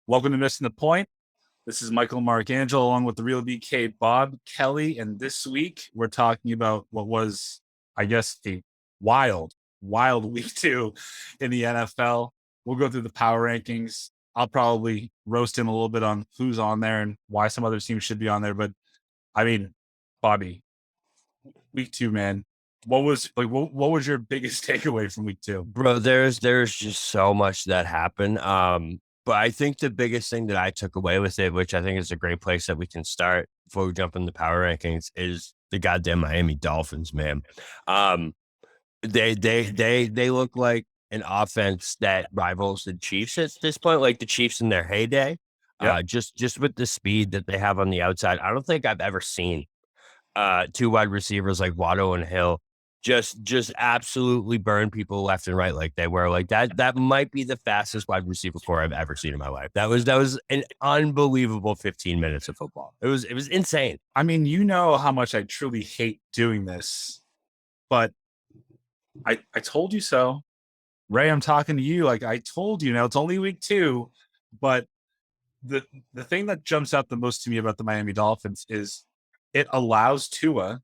Welcome to Missing the Point. This is Michael Marcangelo along with the real BK Bob Kelly. And this week we're talking about what was, I guess, a wild week two in the NFL. We'll go through the power rankings. I'll probably roast him a little bit on who's on there and why some other teams should be on there. But I mean, Bobby, week two, man. What was your biggest takeaway from week two? Bro, there's just so much that happened. But I think the biggest thing that I took away with it, which I think is a great place that we can start before we jump in the power rankings, is the goddamn Miami Dolphins, man. Um, they look like an offense that rivals the Chiefs at this point, like the Chiefs in their heyday. Yep. Just with the speed that they have on the outside, I don't think I've ever seen two wide receivers like Waddle and Hill just absolutely burn people left and right like they were. Like that might be the fastest wide receiver core I've ever seen in my life. That was an unbelievable 15 minutes of football. It was insane. I mean, you know how much I truly hate doing this, but I told you so. Ray, I'm talking to you. Like I told you, now it's only week two, but the the thing that jumps out the most to me about the Miami Dolphins is it allows Tua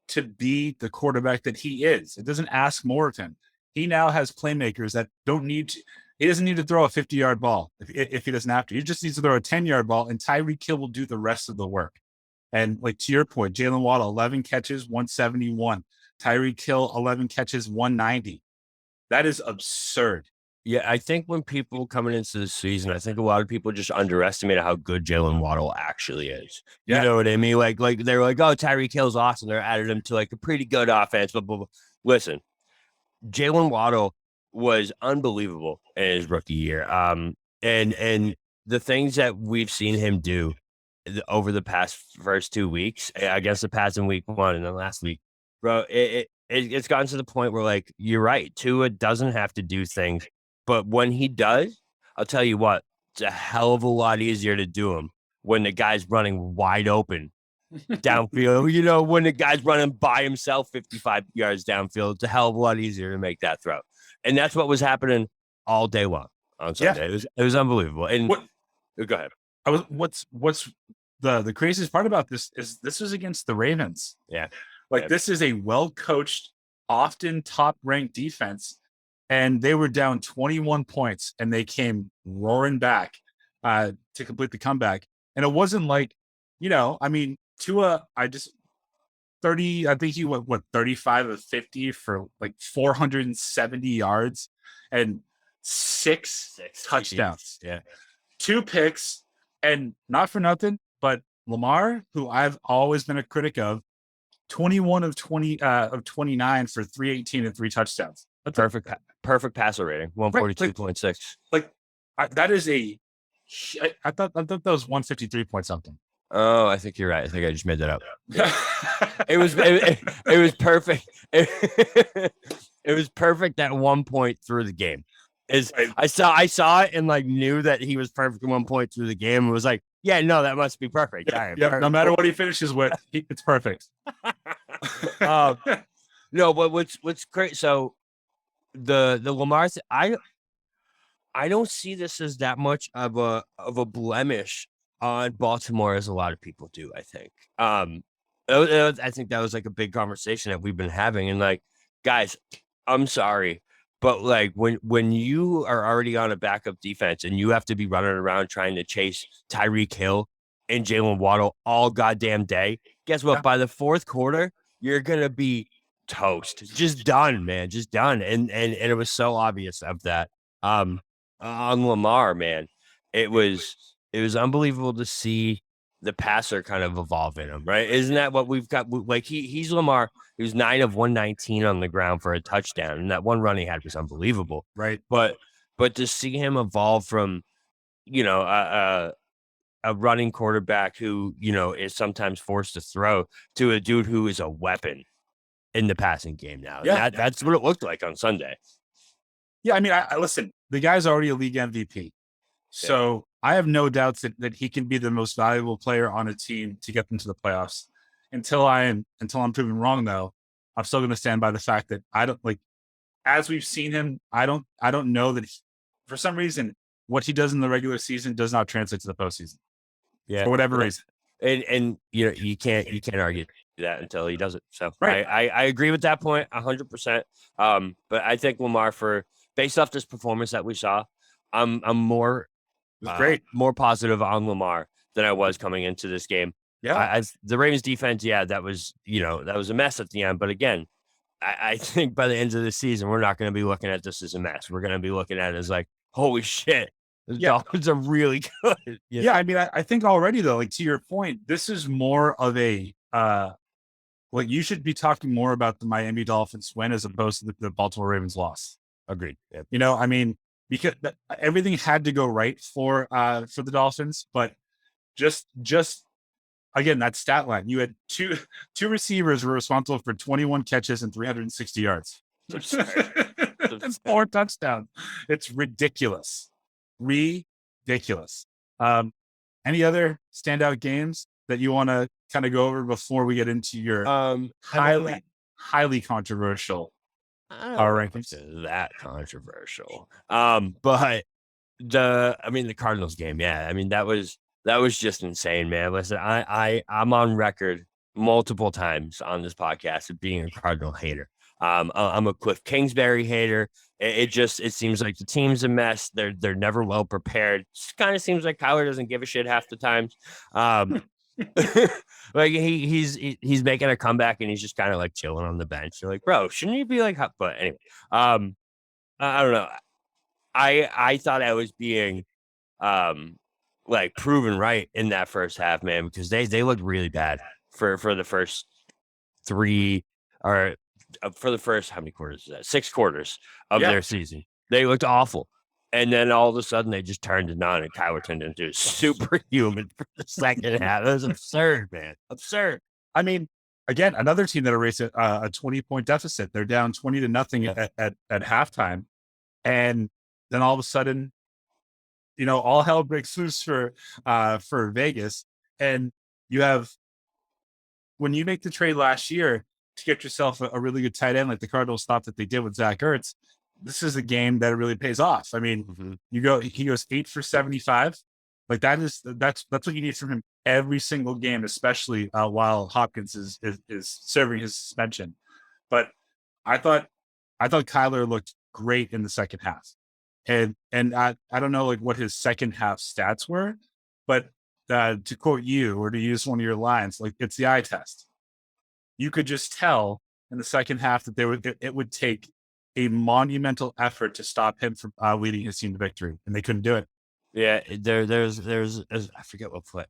to be the quarterback that he is. It doesn't ask more of him. He now has playmakers that don't need to. He doesn't need to throw a 50-yard ball if he doesn't have to. He just needs to throw a 10-yard ball, and Tyreek Hill will do the rest of the work. And like to your point, Jalen Waddle, 11 catches, 171. Tyreek Hill, 11 catches, 190. That is absurd. Yeah, I think when people coming into the season, I think a lot of people just underestimated how good Jalen Waddle actually is. You Yeah. know what I mean? Like they were like, oh, Tyreek Hill's awesome. They're added him to like a pretty good offense. But listen, Jalen Waddle was unbelievable in his rookie year. And the things that we've seen him do over the past first 2 weeks, I guess the past in week one and then last week, bro, it's gotten to the point where like you're right, Tua doesn't have to do things, but when he does, I'll tell you what, it's a hell of a lot easier to do them when the guy's running wide open downfield. You know, when the guy's running by himself 55 yards downfield, it's a hell of a lot easier to make that throw. And that's what was happening all day long on Sunday. Yeah. It was unbelievable. And What go ahead. what's the craziest part about this is this was against the Ravens. Yeah. Like Yeah. this is a well coached, often top ranked defense, and they were down 21 points and they came roaring back to complete the comeback. And it wasn't like, I mean, Tua, I just 30, I think he went 35 of 50 for like 470 yards and six touchdowns, Yeah. two picks, and not for nothing, but Lamar, who I've always been a critic of, 21 of 29 for 318 and three touchdowns. That's Perfect passer rating, 142.6. Like that is I thought that was 153 point something. Oh, I think you're right. I think I just made that up. It was perfect. It was perfect at one point through the game. I saw it and like knew that he was perfect at one point through the game and was like, yeah, no, that must be perfect. Yeah, no matter what he finishes with, it's perfect. No, but what's great? So the Lamar, I don't see this as that much of a blemish on Baltimore as a lot of people do. I think. I think that was like a big conversation that we've been having, and like, guys, I'm sorry, but like when you are already on a backup defense and you have to be running around trying to chase Tyreek Hill and Jalen Waddle all goddamn day, guess what? Yeah. By the fourth quarter, you're gonna be toast, just done, man, just done. And it was so obvious of that. On Lamar, man, it was unbelievable to see the passer kind of evolve in him, right? Isn't that what we've got? Like he's Lamar. He was 9 of 119 on the ground for a touchdown, and that one run he had was unbelievable, right? But to see him evolve from, a running quarterback who is sometimes forced to throw to a dude who is a weapon in the passing game now. Yeah, that's what it looked like on Sunday. Yeah, I mean, I listen. The guy's already a league MVP, so I have no doubts that he can be the most valuable player on a team to get them to the playoffs. Until I'm proven wrong, though, I'm still going to stand by the fact that I don't like. As we've seen him, I don't know that for some reason what he does in the regular season does not translate to the postseason. Yeah, for whatever reason. And you can't argue that until he does it. So Right. I agree with that point 100%. But I think Lamar, based off this performance that we saw, I'm more great, more positive on Lamar than I was coming into this game. Yeah, the Ravens defense, that was a mess at the end. But again, I think by the end of the season, we're not going to be looking at this as a mess. We're going to be looking at it as like, holy shit, the Dolphins are really good. Yeah, I mean, I think already though, like to your point, this is more of a like you should be talking more about the Miami Dolphins win as opposed to the Baltimore Ravens loss. Agreed. Yeah. You know, I mean, because everything had to go right for the Dolphins, but just again, that stat line, you had two receivers were responsible for 21 catches and 360 yards. It's 4 touchdowns. It's ridiculous. Ridiculous. Any other standout games that you want to kind of go over before we get into your highly controversial rankings? That controversial. But the Cardinals game, I mean, that was just insane, man. Listen, I'm on record multiple times on this podcast of being a Cardinal hater. I'm a Cliff Kingsbury hater. It seems like the team's a mess. They're never well prepared. It kind of seems like Kyler doesn't give a shit half the times. Like he's making a comeback and he's just kind of like chilling on the bench. You're like, bro, shouldn't you be like? But anyway, I don't know. I thought I was being like proven right in that first half, man, because they looked really bad for the first 3 or for the first, how many quarters is that? 6 quarters of their season. They looked awful. And then all of a sudden they just turned it on and Kyler turned into superhuman for the second half. It was absurd, man. Absurd. I mean, again, another team that erased a 20-point deficit. They're down 20-0 at halftime. And then all of a sudden, you know, all hell breaks loose for Vegas. And you have, when you make the trade last year to get yourself a really good tight end, like the Cardinals thought that they did with Zach Ertz, this is a game that really pays off. I mean, he goes 8 for 75. Like that's what you need from him every single game, especially while Hopkins is serving his suspension. But I thought Kyler looked great in the second half. And I don't know like what his second half stats were, but to quote you or to use one of your lines, like it's the eye test. You could just tell in the second half that it would take a monumental effort to stop him from leading his team to victory, and they couldn't do it. Yeah, there's I forget what play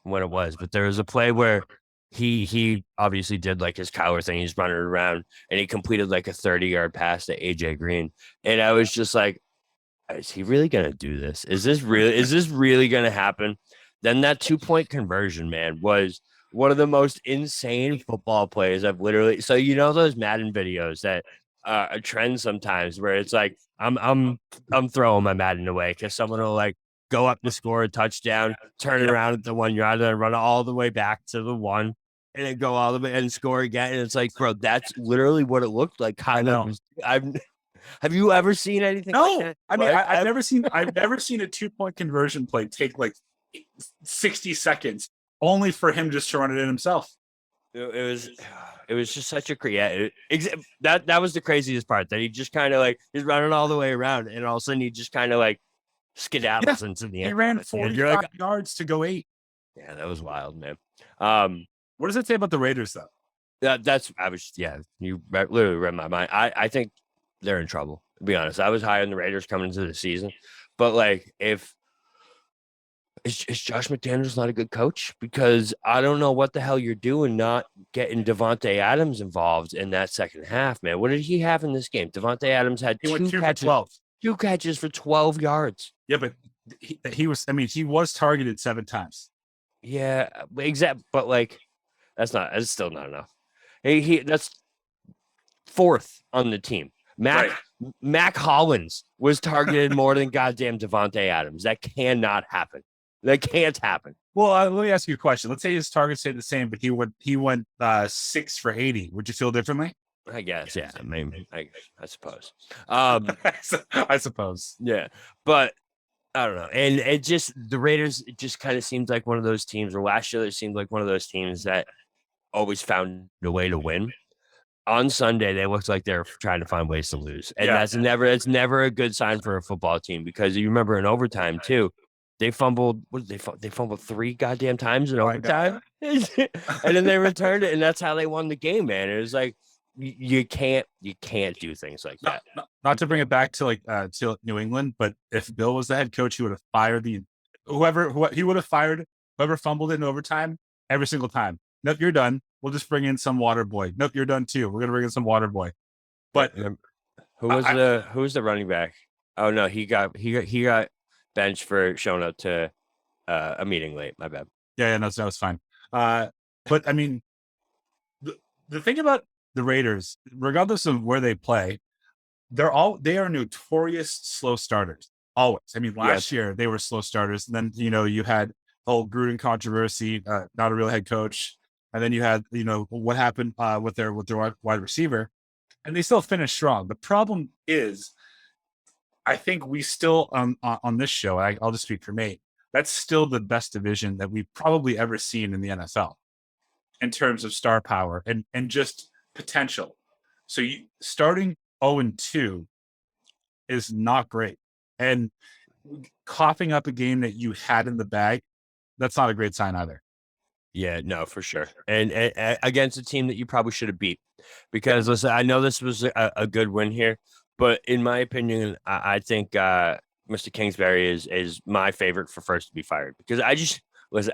when it was, but there was a play where he obviously did like his Kyler thing. He's running around and he completed like a 30-yard pass to AJ Green, and I was just like, is he really gonna do this? Is this really gonna happen? Then that 2-point conversion, man, was one of the most insane football plays I've literally. So you know those Madden videos that a trend sometimes where it's like I'm throwing my Madden away because someone will like go up to score a touchdown, turn it around at the 1 yard, and then run all the way back to the 1, and then go all the way and score again. And it's like, bro, that's literally what it looked like. Kind of. Have you ever seen anything? No, like that? I mean, I've never seen a 2-point conversion play take like 60 seconds only for him just to run it in himself. It was just such a creative. That was the craziest part, that he just kind of like he's running all the way around, and all of a sudden he just kind of like skedaddles into the end. He ran 45 yards to go 8. Yeah, that was wild, man. What does it say about the Raiders though? You literally read my mind. I think they're in trouble, to be honest. I was high on the Raiders coming into the season, but like is Josh McDaniels not a good coach? Because I don't know what the hell you're doing not getting Devontae Adams involved in that second half, man. What did he have in this game? Devontae Adams had 2 catches, 2 catches for 12 yards. Yeah, but he was targeted 7 times. Yeah, exactly. But like, that's still not enough. That's 4th on the team. Mac Hollins was targeted more than goddamn Devontae Adams. That cannot happen. That can't happen. Well, let me ask you a question. Let's say his targets stayed the same, but he went 6 for 80. Would you feel differently? I guess, yeah. Maybe. I suppose. I suppose. Yeah, but I don't know. And it just the Raiders, it just kind of seems like one of those teams, or last year it seemed like one of those teams that always found a way to win. On Sunday, they looked like they're trying to find ways to lose. And Yeah. it's never a good sign for a football team, because you remember in overtime too, they fumbled. What did they fumbled 3 goddamn times in overtime, and then they returned it, and that's how they won the game, man. It was like you can't do things like that. Not to bring it back to to New England, but if Bill was the head coach, he would have fired he would have fired whoever fumbled in overtime every single time. Nope, you're done. We'll just bring in some water boy. Nope, you're done too. We're gonna bring in some water boy. But who was the running back? Oh no, he got benched for showing up to a meeting late. My bad. Yeah, no, that was fine. But I mean, the thing about the Raiders, regardless of where they play, they are notorious slow starters. Always. I mean, last year they were slow starters, and then you had the whole Gruden controversy, not a real head coach, and then you had what happened with their wide receiver, and they still finished strong. The problem is, I think we still on this show, I'll just speak for me, that's still the best division that we've probably ever seen in the NFL in terms of star power and just potential. So starting 0-2 is not great. And coughing up a game that you had in the bag, that's not a great sign either. Yeah, no, for sure. And against a team that you probably should have beat. Because listen, I know this was a good win here, but in my opinion, I think Mr. Kingsbury is my favorite for first to be fired, because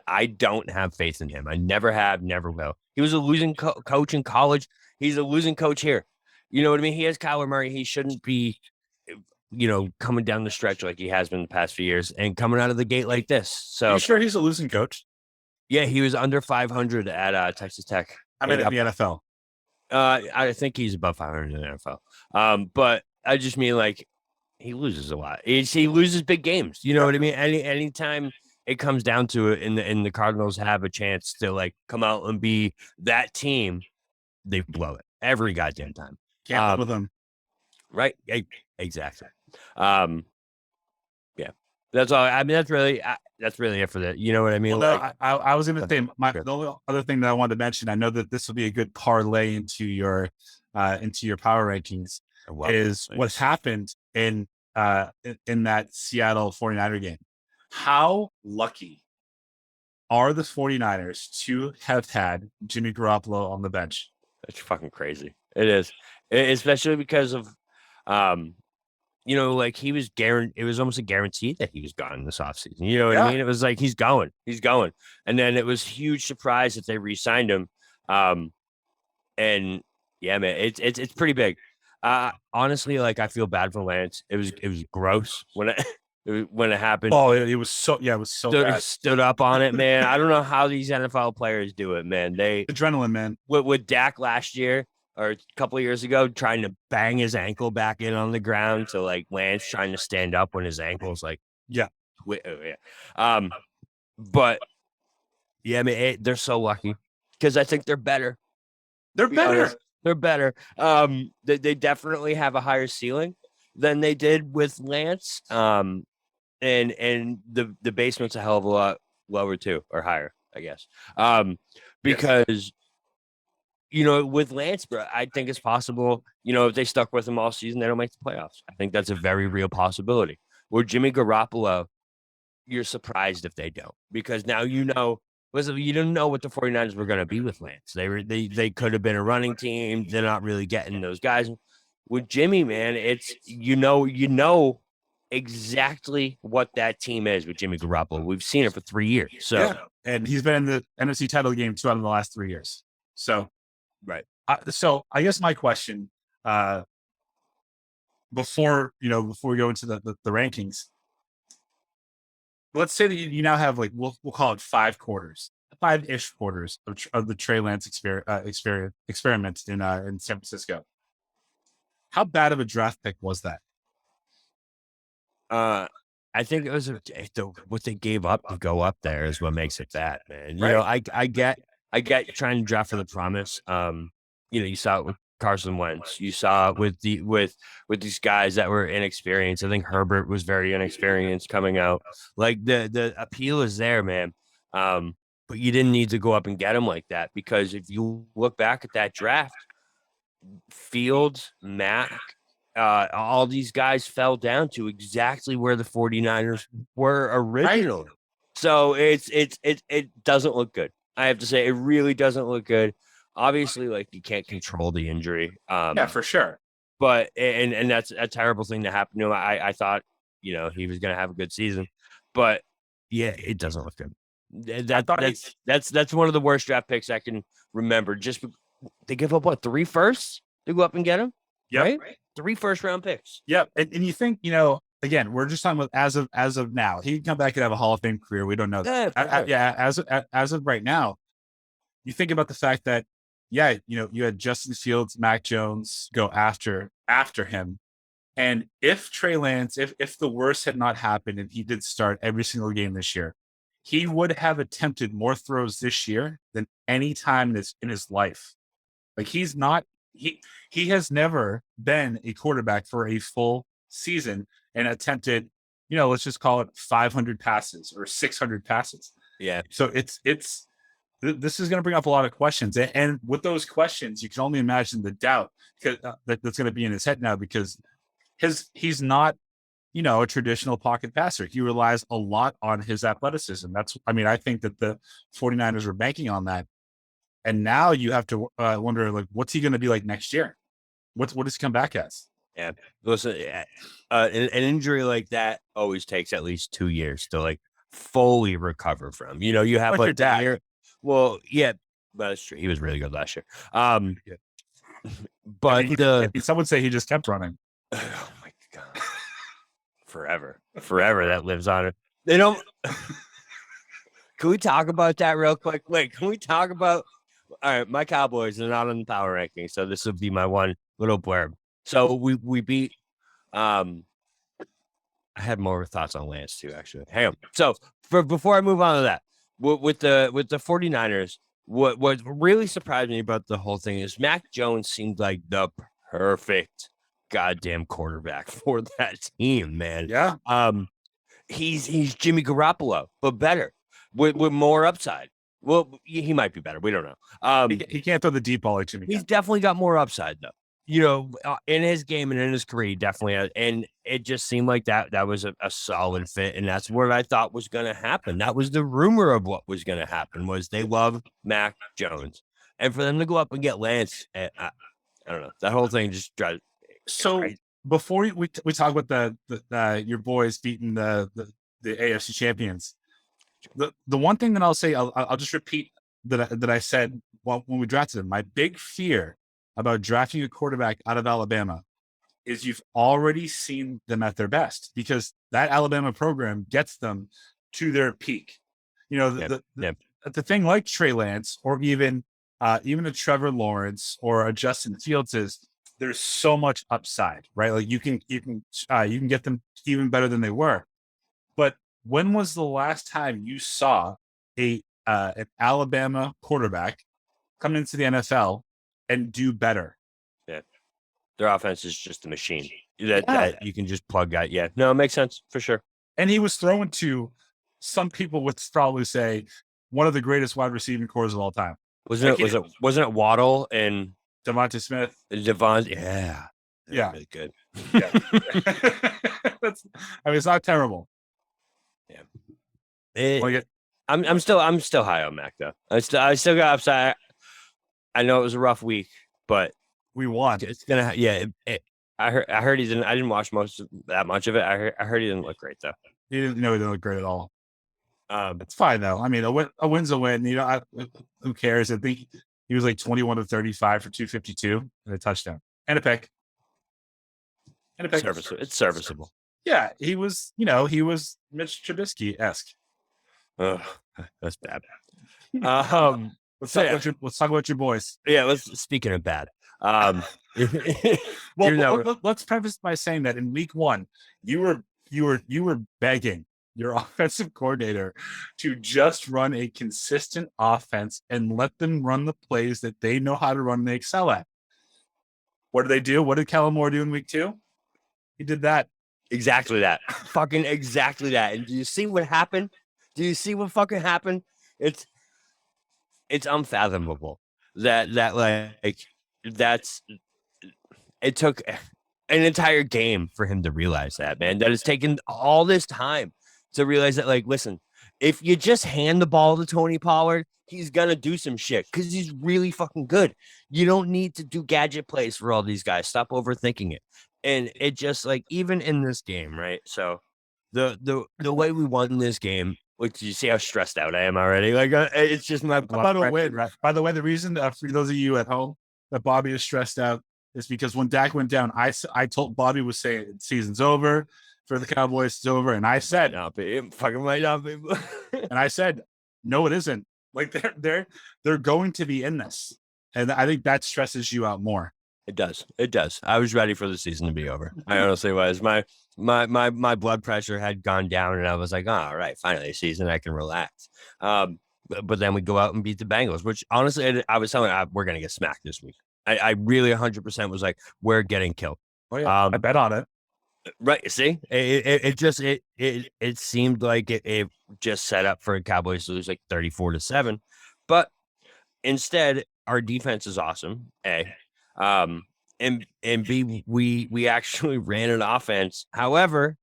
I don't have faith in him. I never have, never will. He was a losing coach in college. He's a losing coach here. You know what I mean? He has Kyler Murray. He shouldn't be, coming down the stretch like he has been the past few years and coming out of the gate like this. So, are you sure he's a losing coach? Yeah, he was under 500 at Texas Tech. I mean, in the NFL. I think he's above 500 in the NFL. But I just mean, like, he loses a lot. He loses big games. You know what I mean? Anytime it comes down to it, and the Cardinals have a chance to come out and be that team, they blow it every goddamn time. Can't live with them. Right? Exactly. Yeah. That's all. I mean, that's really it for that. You know what I mean? Well, I was going to say the only other thing that I wanted to mention. I know that this will be a good parlay into your power rankings. Is what happened in that Seattle 49er game. How lucky are the 49ers to have had Jimmy Garoppolo on the bench? That's fucking crazy. It is, especially because of, he was it was almost a guarantee that he was gone this offseason. You know what I mean? It was like, he's going. And then it was huge surprise that they re-signed him. And yeah, man, it's pretty big. Honestly, I feel bad for Lance. It was gross when it happened. Oh, it was so bad. Stood up on it, man. I don't know how these NFL players do it, man. Adrenaline, man. With Dak last year or a couple of years ago, trying to bang his ankle back in on the ground to Lance trying to stand up when his ankle's But yeah, I mean, they're so lucky because I think they're better. They're better. They're better. They definitely have a higher ceiling than they did with Lance. And the basement's a hell of a lot lower too, or higher, I guess. Because with Lance, bro, I think it's possible. If they stuck with him all season, they don't make the playoffs. I think that's a very real possibility. Where Jimmy Garoppolo, you're surprised if they don't, because now listen, you didn't know what the 49ers were going to be with Lance. They could have been a running team. They're not really getting those guys. With Jimmy, man, it's you know exactly what that team is with Jimmy Garoppolo. We've seen it for 3 years. So and he's been in the NFC title game 2 out of the last 3 years. So right. So I guess my question before we go into the rankings, let's say that you now have we'll call it 5 quarters, 5-ish quarters of the Trey Lance experiment in San Francisco. How bad of a draft pick was that? I think it was what they gave up to go up there is what makes it bad, man. Right. I get trying to draft for the promise. You saw it with Carson Wentz. You saw with these guys that were inexperienced. I think Herbert was very inexperienced coming out. Like the appeal is there, man. But you didn't need to go up and get him like that, because if you look back at that draft, Fields, Mack, all these guys fell down to exactly where the 49ers were originally. Right. So it doesn't look good. I have to say, it really doesn't look good. Obviously, like, you can't control the injury. Yeah, for sure. But and that's a terrible thing to happen to him. I thought, he was going to have a good season, but yeah, it doesn't look good. That's one of the worst draft picks I can remember. Just they give up 3 firsts to go up and get him. Yep. Right? 3 first-round picks. Yep. And you think, again, we're just talking about as of now. He can come back and have a Hall of Fame career. We don't know that. As of right now, you think about the fact that, you had Justin Fields, Mac Jones go after him. And if Trey Lance, if the worst had not happened and he did start every single game this year, he would have attempted more throws this year than any time in his life. Like, he has never been a quarterback for a full season and attempted, let's just call it 500 passes or 600 passes. Yeah. So this is going to bring up a lot of questions. And with those questions, you can only imagine the doubt that's going to be in his head now, because he's not, a traditional pocket passer. He relies a lot on his athleticism. I think that the 49ers were banking on that. And now you have to wonder, like, what's he going to be like next year? What does he come back as? Yeah. Listen, an injury like that always takes at least 2 years to, like, fully recover from. You have like your dad. Year. Well, yeah, but that's true. He was really good last year. But some would say he just kept running. Oh my God. Forever that lives on it. They don't. Can we talk about that real quick? Wait, can we talk about? All right, my Cowboys are not on the power ranking, so this would be my one little blurb. So we beat. I had more thoughts on Lance too, actually. Hang on. So before I move on to that, with the 49ers, what really surprised me about the whole thing is Mac Jones seemed like the perfect goddamn quarterback for that team, man. Yeah. He's Jimmy Garoppolo, but better, with more upside. Well, he might be better. We don't know. He can't throw the deep ball like Jimmy. He's definitely got more upside, though. In his game and in his career, he definitely has. And it just seemed like that was a solid fit, and that's what I thought was going to happen. That was the rumor of what was going to happen, was they love Mac Jones. And for them to go up and get Lance, I don't know. That whole thing just drives. So before we talk about the your boys beating the AFC champions, the one thing that I'll say, I'll just repeat that I said when we drafted him. My big fear about drafting a quarterback out of Alabama is you've already seen them at their best, because that Alabama program gets them to their peak. The thing like Trey Lance, or even a Trevor Lawrence or a Justin Fields, is there's so much upside, right? Like you can get them even better than they were. But when was the last time you saw an Alabama quarterback come into the NFL and do better? Yeah, their offense is just a machine that you can just plug out. Yeah, no, it makes sense for sure. And he was thrown to, some people would probably say, one of the greatest wide receiving cores of all time. Wasn't it Waddle and Devontae Smith? Yeah. Really good. Yeah. It's not terrible. Yeah. I'm still high on Mac, though. I still got upside. I know it was a rough week, but we won. It's gonna. I heard he didn't. I didn't watch that much of it. I heard he didn't look great, though. He didn't look great at all. It's fine though. I mean, a win's a win. Who cares? I think he was like 21 of 35 for 252 and a touchdown and a pick. It's serviceable. Yeah, he was Mitch Trubisky-esque. That's bad. Let's talk about your boys. Yeah, speaking of bad. Let's preface by saying that in week 1, you were begging your offensive coordinator to just run a consistent offense and let them run the plays that they know how to run and they excel at. What did they do? What did Kellen Moore do in week 2? He did that. Exactly that. Fucking exactly that. And do you see what happened? Do you see what fucking happened? It's unfathomable that that's it took an entire game for him to realize that, man. That it's taken all this time to realize that, like, listen, if you just hand the ball to Tony Pollard, he's gonna do some shit because he's really fucking good. You don't need to do gadget plays for all these guys. Stop overthinking it. And it just like even in this game, right? So the way we won this game, like, you see how stressed out I am already? Like, it's just my By the way, right? By the way, the reason for those of you at home that Bobby is stressed out is because when Dak went down, I told Bobby was saying season's over for the Cowboys, it's over, and I said, it fucking might not be. and I said, no, it isn't. Like they're going to be in this, and I think that stresses you out more. It does. It does. I was ready for the season to be over. I honestly was. My blood pressure had gone down, and I was like, oh, all right, finally a season, I can relax. But then we go out and beat the Bengals, which honestly, I was telling we're gonna get smacked this week. I really 100% was like, we're getting killed. Oh yeah, I bet on it. Right. See, it seemed like it just set up for Cowboys to lose like 34-7, but instead our defense is awesome. And B, we actually ran an offense. However,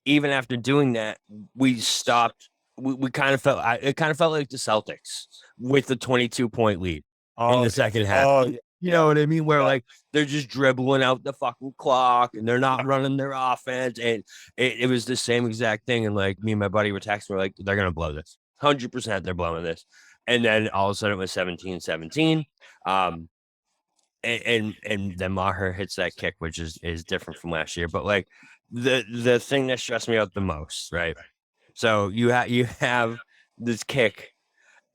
even after doing that, we stopped. We kind of felt it kind of felt like the Celtics with the 22-point lead in the second half. Oh, you know what I mean? Where like they're just dribbling out the fucking clock and they're not running their offense. And it was the same exact thing. And like me and my buddy were texting, we're like, they're gonna blow this. 100% they're blowing this. And then all of a sudden it was 17-17. And then Maher hits that kick, which is different from last year. But like the thing that stressed me out the most, right? So you have this kick,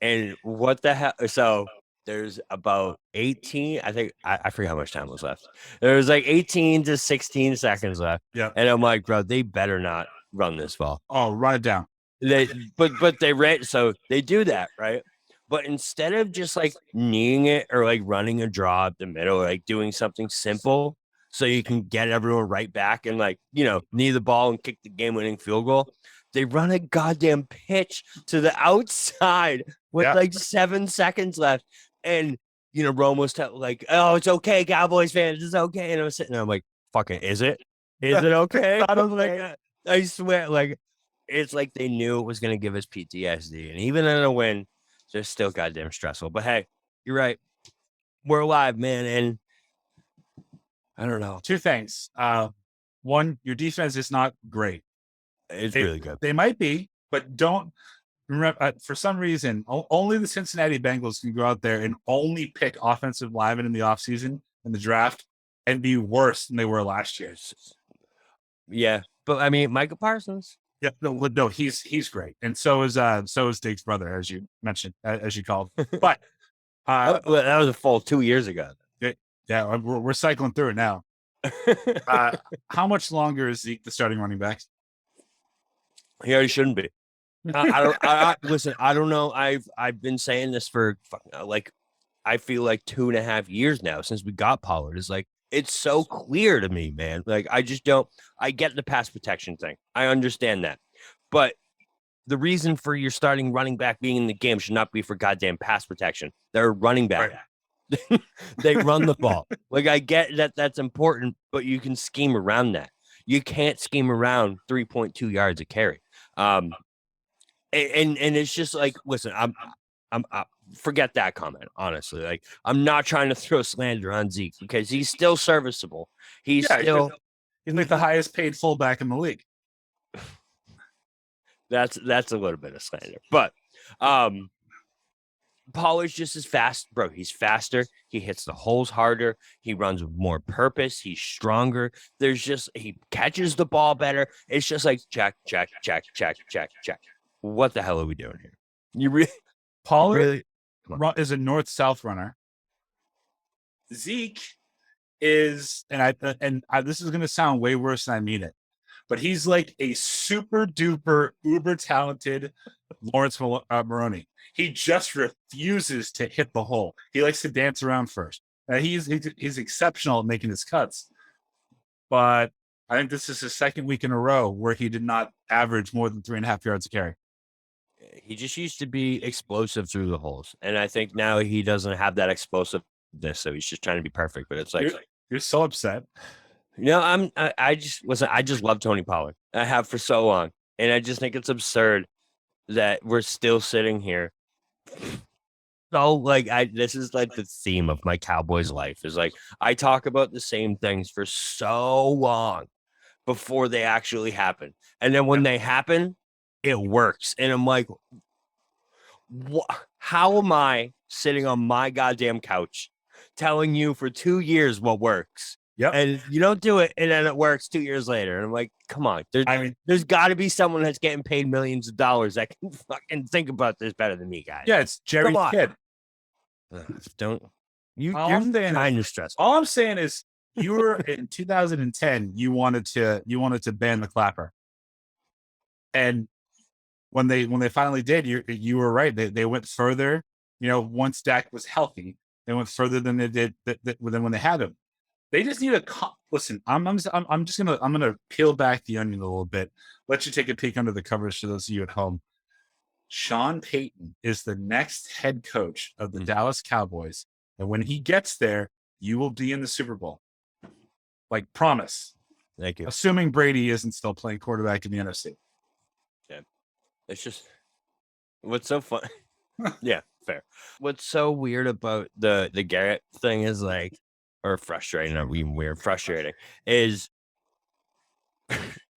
and what the hell? So there's about 18. I think I forget how much time was left. There was like 18 to 16 seconds left. Yeah. And I'm like, bro, they better not run this ball. Oh, run it down. But they ran, so they do that, right? But instead of just like kneeing it or like running a draw up the middle, or like doing something simple so you can get everyone right back and like, knee the ball and kick the game-winning field goal, they run a goddamn pitch to the outside with like 7 seconds left. And, Rome was like, oh, it's okay, Cowboys fans, it's okay. And I was sitting there, I'm like, fucking, is it? Is it okay? I don't like, I swear, like, it's like they knew it was going to give us PTSD. And even in a win, they're still goddamn stressful. But hey, you're right. We're alive, man. And I don't know. 2 things. One, your defense is not great. It's really good. They might be, but don't remember, for some reason, only the Cincinnati Bengals can go out there and only pick offensive linemen in the offseason in the draft and be worse than they were last year. Yeah. But I mean, Micah Parsons. Yeah, no, he's great, and so is Diggs' brother, as you mentioned, as you called. But that was a full 2 years ago. Yeah, we're cycling through it now. How much longer is Zeke the starting running back? He already shouldn't be. Listen, I don't know. I've been saying this for like, I feel like 2.5 years now since we got Pollard. It's like, it's so clear to me, man. Like, I just don't. I get the pass protection thing. I understand that, but the reason for your starting running back being in the game should not be for goddamn pass protection. They're running back. Right. They run the ball. Like, I get that that's important, but you can scheme around that. You can't scheme around 3.2 yards a carry. And it's just like, listen, I'm forget that comment. Honestly, like, I'm not trying to throw slander on Zeke because he's still serviceable. He's like the highest paid fullback in the league. That's a little bit of slander, but Pollard's just as fast, bro. He's faster. He hits the holes harder. He runs with more purpose. He's stronger. He catches the ball better. It's just like check. What the hell are we doing here? Pollard is a north-south runner. Zeke is, and this is going to sound way worse than I mean it, but he's like a super duper uber talented Lawrence Maroney. He just refuses to hit the hole. He likes to dance around first. He's exceptional at making his cuts, but I think this is his second week in a row where he did not average more than 3.5 yards a carry. He just used to be explosive through the holes, and I think now he doesn't have that explosiveness, so he's just trying to be perfect. But it's like you're so upset. I just love Tony Pollard. I have for so long, and I just think it's absurd that we're still sitting here. So this is like the theme of my Cowboys life is like I talk about the same things for so long before they actually happen, and then when they happen, it works. And I'm like, how am I sitting on my goddamn couch telling you for 2 years what works? Yep. And you don't do it, and then it works 2 years later. And I'm like, come on. There's got to be someone that's getting paid millions of dollars that can fucking think about this better than me, guys. Yeah, it's Jerry's kid. Don't you're kind of stressful. All I'm saying is you were in 2010, you wanted to ban the clapper. And when they finally did, you were right. They went further, once Dak was healthy, they went further than they did than when they had him. They just need listen. I'm gonna peel back the onion a little bit. Let you take a peek under the covers for those of you at home. Sean Payton is the next head coach of the Dallas Cowboys, and when he gets there, you will be in the Super Bowl. Like, promise. Thank you. Assuming Brady isn't still playing quarterback in the NFC. Yeah, it's just what's so fun. Yeah, fair. What's so weird about the Garrett thing is or frustrating, not even weird, frustrating, is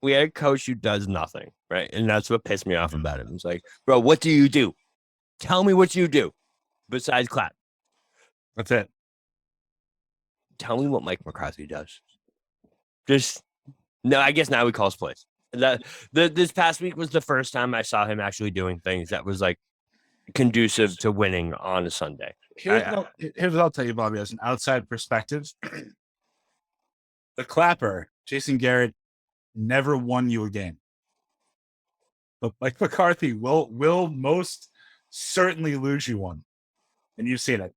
we had a coach who does nothing, right? And that's what pissed me off about him. It's like, bro, what do you do? Tell me what you do besides clap. That's it. Tell me what Mike McCarthy does. No, I guess now he calls plays. This past week was the first time I saw him actually doing things that was conducive to winning on a Sunday. Here's what I'll tell you, Bobby, as an outside perspective. The clapper, Jason Garrett, never won you a game. But Mike McCarthy will most certainly lose you one. And you've seen it.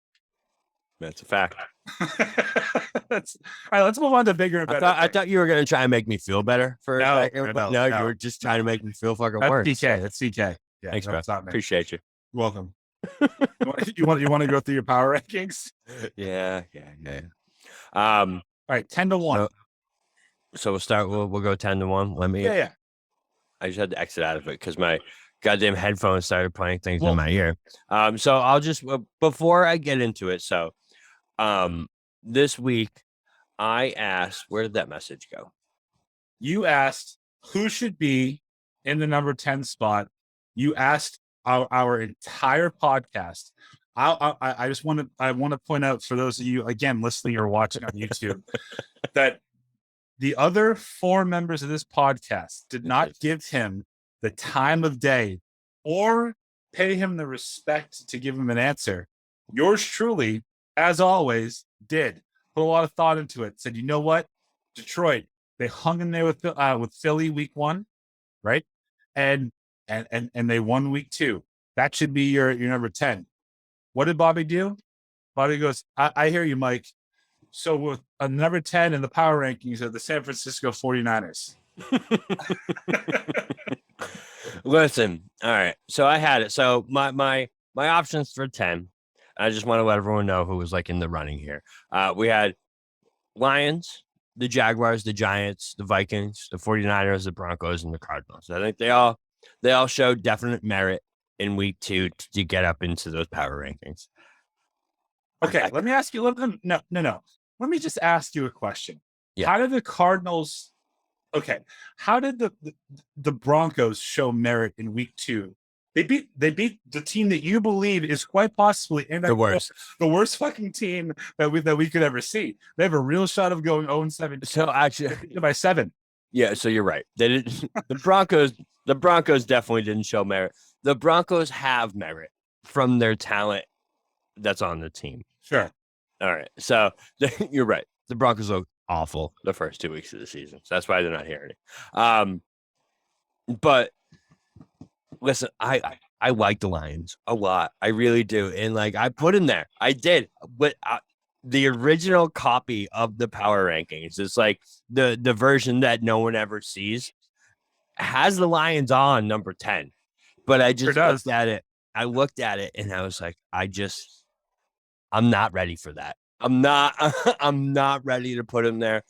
That's a fact. All right, let's move on to bigger and better. I thought you were going to try and make me feel better for a second. No, you were just trying to make me feel fucking worse. That's CK. Yeah, thanks, bro. Appreciate you. You're welcome. you want to go through your power rankings? Yeah. All right, 10-1. So we'll go 10-1. Let me. Yeah. I just had to exit out of it because my goddamn headphones started playing things in my ear. So I'll just before I get into it. So, this week I asked, where did that message go? You asked who should be in the number 10 spot. You asked our entire podcast. I just want to point out for those of you again listening or watching on YouTube that the other 4 members of this podcast did not give him the time of day or pay him the respect to give him an answer. Yours truly, as always, did put a lot of thought into it. Said, you know what, Detroit, they hung in there with Philly week 1, right? And they won week 2. That should be your number 10. What did Bobby do? Bobby goes, I hear you, Mike. So with a number 10 in the power rankings of the San Francisco 49ers. Listen, all right. So I had it. So my options for 10. I just want to let everyone know who was in the running here. We had Lions, the Jaguars, the Giants, the Vikings, the 49ers, the Broncos, and the Cardinals. I think they all showed definite merit in week 2 to get up into those power rankings. Okay, let me ask you. No. Let me just ask you a question. Yeah. How did the Cardinals? Okay, how did the Broncos show merit in week 2? They beat the team that you believe is quite possibly the worst fucking team that we could ever see. They have a real shot of going 0-7. So actually, by 7. Yeah, so you're right. They didn't. The Broncos definitely didn't show merit. The Broncos have merit from their talent that's on the team. Sure. All right. So you're right. The Broncos look awful the first 2 weeks of the season. So that's why they're not hearing it. But listen, I like the Lions a lot. I really do. And I put in there. I did. But the original copy of the power rankings. It's like the version that no one ever sees has the Lions on number 10. But I just looked at it. I looked at it and I was like, I'm not ready for that. I'm not I'm not ready to put him there.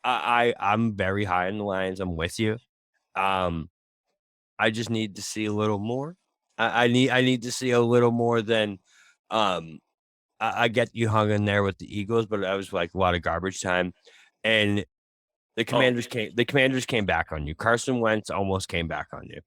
I'm very high in the Lions. I'm with you. I just need to see a little more. I need to see a little more than I get you hung in there with the Eagles, but that was like a lot of garbage time. And the Commanders came back on you. Carson Wentz almost came back on you.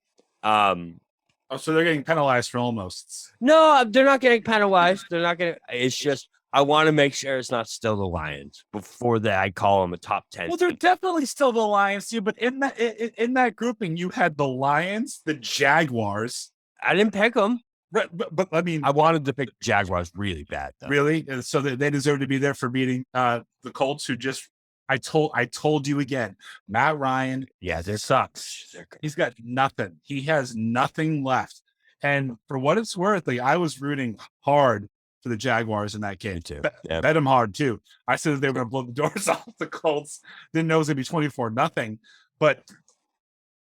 So they're getting penalized for almost. No, they're not getting penalized. They're not getting. It's just I want to make sure it's not still the Lions before that I call them a top 10. Well, they're definitely still the Lions too, but in that grouping, you had the Lions, the Jaguars. I didn't pick them. Right, but I mean, I wanted to pick Jaguars really bad, though. Really? So they deserve to be there for beating the Colts, who just I told you again, Matt Ryan, they sucks. He's got nothing. He has nothing left. And for what it's worth, like, I was rooting hard for the Jaguars in that game too. Bet them hard too. I said that they were going to blow the doors off the Colts. Didn't know it was going to be 24-0. But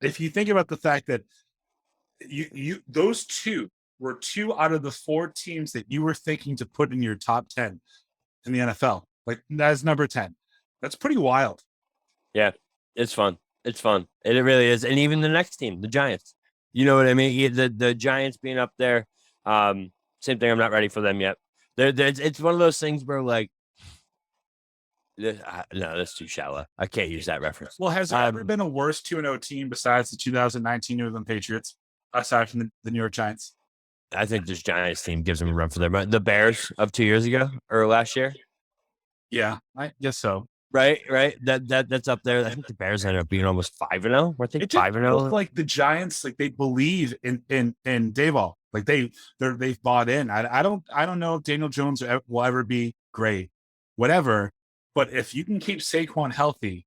if you think about the fact that you those two were 2 out of the 4 teams that you were thinking to put in your top 10 in the NFL. Like, that's number 10. That's pretty wild. Yeah, it's fun. It's fun. It really is. And even the next team, the Giants. You know what I mean? The Giants being up there. Same thing. I'm not ready for them yet. It's one of those things where, like, no, that's too shallow. I can't use that reference. Well, has there ever been a worse 2-0 team besides the 2019 New England Patriots, aside from the New York Giants? I think this Giants team gives them a run for their money. The Bears of 2 years ago or last year. Yeah, I guess so. Right. That's up there. I think the Bears ended up being almost 5-0. I think 5-0. Like the Giants, like, they believe in Dayball. Like they've bought in. I don't know if Daniel Jones will ever be great, whatever. But if you can keep Saquon healthy,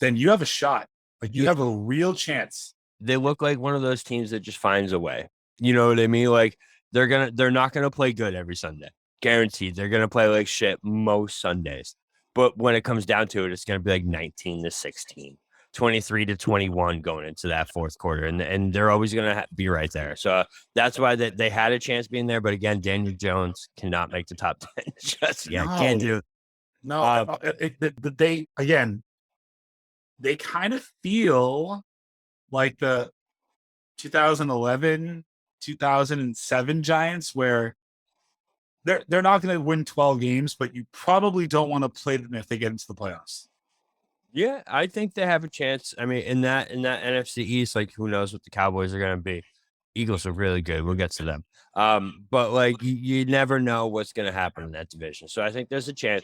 then you have a shot. Like, you have a real chance. They look like one of those teams that just finds a way. You know what I mean? Like, they're not gonna play good every Sunday. Guaranteed. They're gonna play like shit most Sundays. But when it comes down to it, it's gonna be like 19-16, 23-21 going into that fourth quarter, and they're always gonna be right there. So that's why they had a chance being there. But again, Daniel Jones cannot make the top 10. Can't do it. No, they kind of feel like the 2011, 2007 Giants, where they're not going to win 12 games, but you probably don't want to play them if they get into the playoffs. Yeah, I think they have a chance. I mean, in that NFC East, like, who knows what the Cowboys are going to be. Eagles are really good. We'll get to them. But, like, you never know what's going to happen in that division. So I think there's a chance.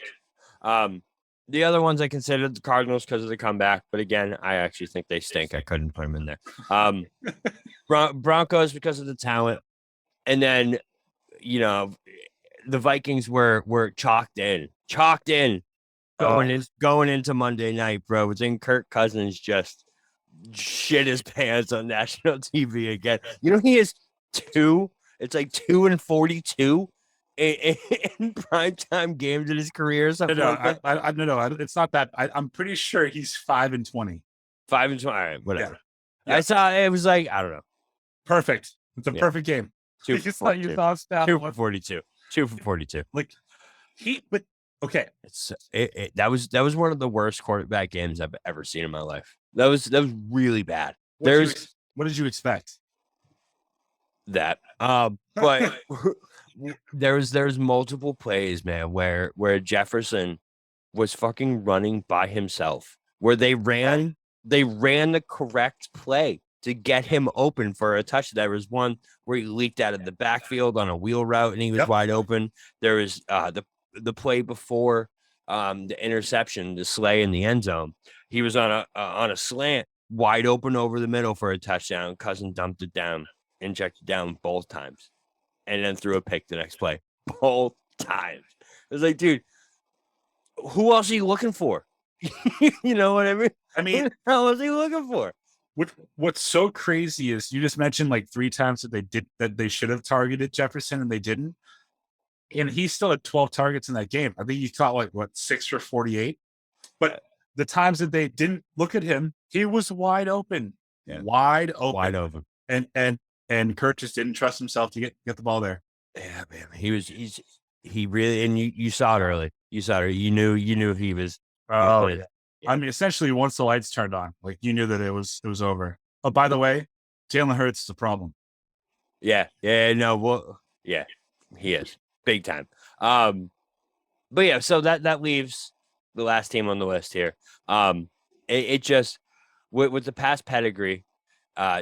The other ones I considered the Cardinals because of the comeback, but again, I actually think they stink. I couldn't put them in there. Broncos because of the talent, and then, you know, the Vikings were chalked in going into Monday night, bro. Then Kirk Cousins just shit his pants on national TV again. You know, he is 2. It's like 2-42. In primetime games in his career or something. No, it's not that. I'm pretty sure he's 5-20. 5-20. All right, whatever. Yeah. I saw it was like, I don't know. Perfect. It's a perfect game. 2 for 42. 2 for 42. 2 for 42. Like, but okay. That was one of the worst quarterback games I've ever seen in my life. That was really bad. What did you expect? That. But there's multiple plays, man, where Jefferson was fucking running by himself, where they ran the correct play to get him open for a touch. There was one where he leaked out of the backfield on a wheel route and he was wide open. There was the play before the interception, the Slay in the end zone. He was on a slant, wide open over the middle for a touchdown. Cousin dumped it down, injected down both times, and then threw a pick the next play. Both times. It was like, dude, who else are you looking for? You know what I mean? Who else are you looking for? What's so crazy is you just mentioned like 3 times that they should have targeted Jefferson and they didn't. and he still had 12 targets in that game. I think he caught like 6 for 48. But the times that they didn't look at him, he was wide open, wide open. And Kurt just didn't trust himself to get the ball there. Yeah, man. He really, and you saw it early. You saw it. You knew he was. Oh, yeah. I mean, essentially, once the lights turned on, like you knew that it was over. Oh, by the way, Jalen Hurts is a problem. Yeah, no, well, yeah, he is big time. But yeah, so that leaves the last team on the list here. It just with the past pedigree,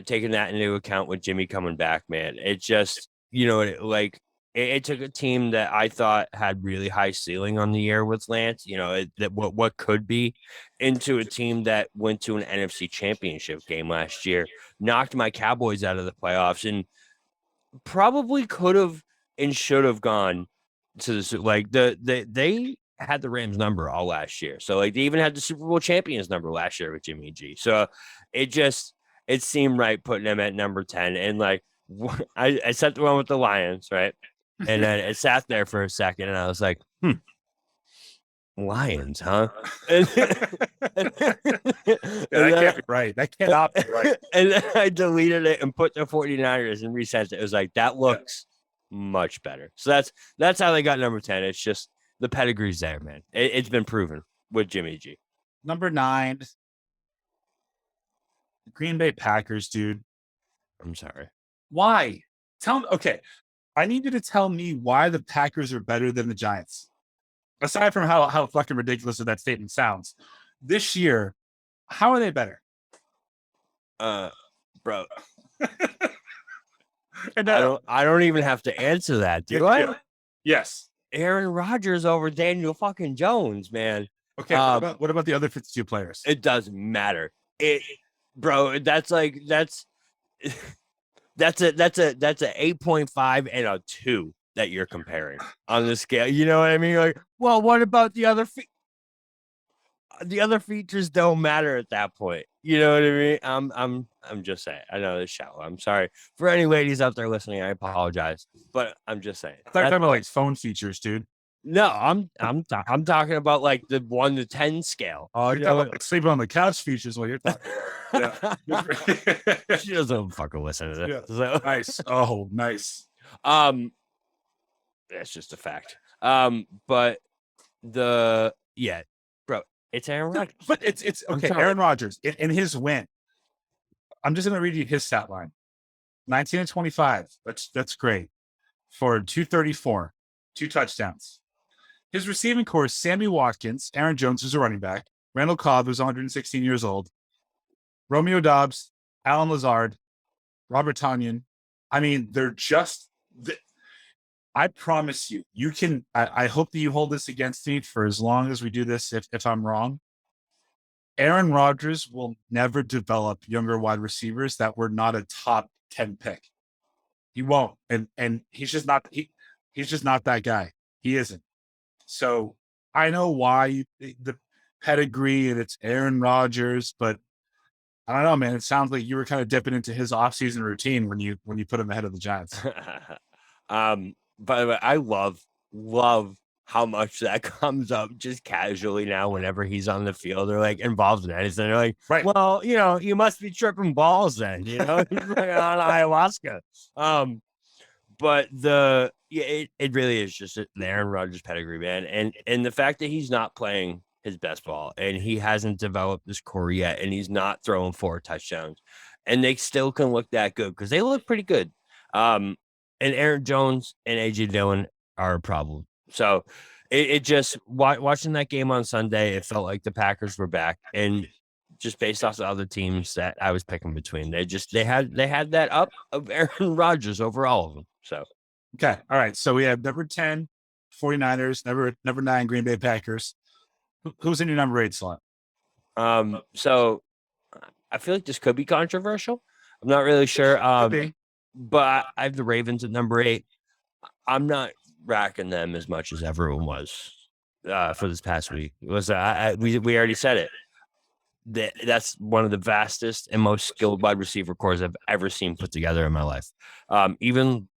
taking that into account with Jimmy coming back, man, it just it took a team that I thought had really high ceiling on the year with Lance, that what could be, into a team that went to an NFC Championship game last year, knocked my Cowboys out of the playoffs, and probably could have and should have gone to they had the Rams number all last year. So like they even had the Super Bowl champions number last year with Jimmy G. So it seemed right putting them at number 10. And like I set the one with the Lions, right? And then it sat there for a second and I was like, Lions, huh? That can't be right. That cannot be right. And then I deleted it and put the 49ers and resent it. It was like, that looks much better. So that's how they got number 10. It's just the pedigree's there, man. It's been proven with Jimmy G. Number 9, Green Bay Packers, dude. I'm sorry. Why? Tell me. Okay, I need you to tell me why the Packers are better than the Giants. Aside from how fucking ridiculous that statement sounds, this year, how are they better? Bro. And I don't even have to answer that, do I? Yes. Aaron Rodgers over Daniel fucking Jones, man. Okay, what about the other 52 players? It doesn't matter. That's a 8.5 and a 2 that you're comparing on the scale. You know what I mean? Like, well, what about the other the other features don't matter at that point. You know what I mean? I'm just saying. I know it's shallow. I'm sorry for any ladies out there listening. I apologize, but I'm just saying. I thought you were talking about like phone features, dude. No, I'm talking about like the 1 to 10 scale. Oh, you're talking about like sleeping on the couch features while you're talking. She doesn't fucking listen to this. Yeah. So. Nice. Oh, nice. That's just a fact. But bro, it's Aaron Rodgers. But it's okay. Aaron Rodgers in his win. I'm just gonna read you his stat line: 19 and 25. That's great for 234, 2 touchdowns. His receiving core is Sammy Watkins, Aaron Jones, who's a running back, Randall Cobb, who's 116 years old, Romeo Doubs, Alan Lazard, Robert Tonyan. I mean, they're just. I promise you, you can. I hope that you hold this against me for as long as we do this. If I'm wrong, Aaron Rodgers will never develop younger wide receivers that were not a top 10 pick. He won't, and he's just not. He's just not that guy. He isn't. So I know why the pedigree and it's Aaron Rodgers, but I don't know, man. It sounds like you were kind of dipping into his offseason routine when you put him ahead of the Giants. By the way, I love how much that comes up just casually now whenever he's on the field or like involved in anything. They're like, right. Well, you must be tripping balls then, he's like on ayahuasca. But it really is just the Aaron Rodgers pedigree, man. And the fact that he's not playing his best ball and he hasn't developed this core yet and he's not throwing 4 touchdowns and they still can look that good because they look pretty good. And Aaron Jones and AJ Dillon are a problem. So it just watching that game on Sunday, it felt like the Packers were back, and just based off the other teams that I was picking between, they had that up of Aaron Rodgers over all of them. So okay, all right. So we have number 10 49ers, number 9 Green Bay Packers. Who's in your number 8 slot? So I feel like this could be controversial. I'm not really sure. But I have the Ravens at number 8. I'm not racking them as much as everyone was for this past week. It was we already said it. That's one of the vastest and most skilled wide receiver cores I've ever seen put together in my life. Even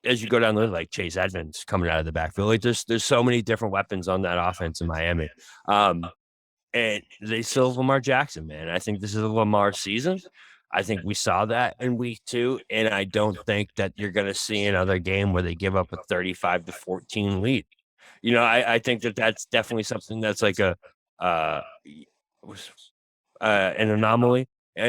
as you go down the list, like Chase Edmonds coming out of the backfield, like there's so many different weapons on that offense in Miami. And they still have Lamar Jackson, man. I think this is a Lamar season. I think we saw that in week 2, and I don't think that you're going to see another game where they give up a 35-14 lead. I think that that's definitely something that's like an anomaly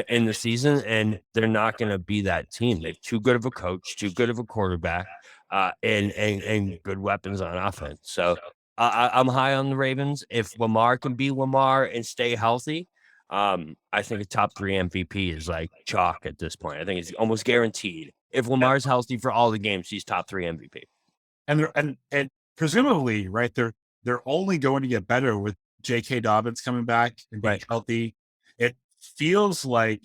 in the season, and they're not going to be that team. They've too good of a coach, too good of a quarterback, and good weapons on offense. So I'm high on the Ravens. If Lamar can be Lamar and stay healthy, I think a top 3 MVP is like chalk at this point. I think it's almost guaranteed. If Lamar's healthy for all the games, he's top 3 MVP. And presumably, right, they're only going to get better with J.K. Dobbins coming back and being healthy. It feels like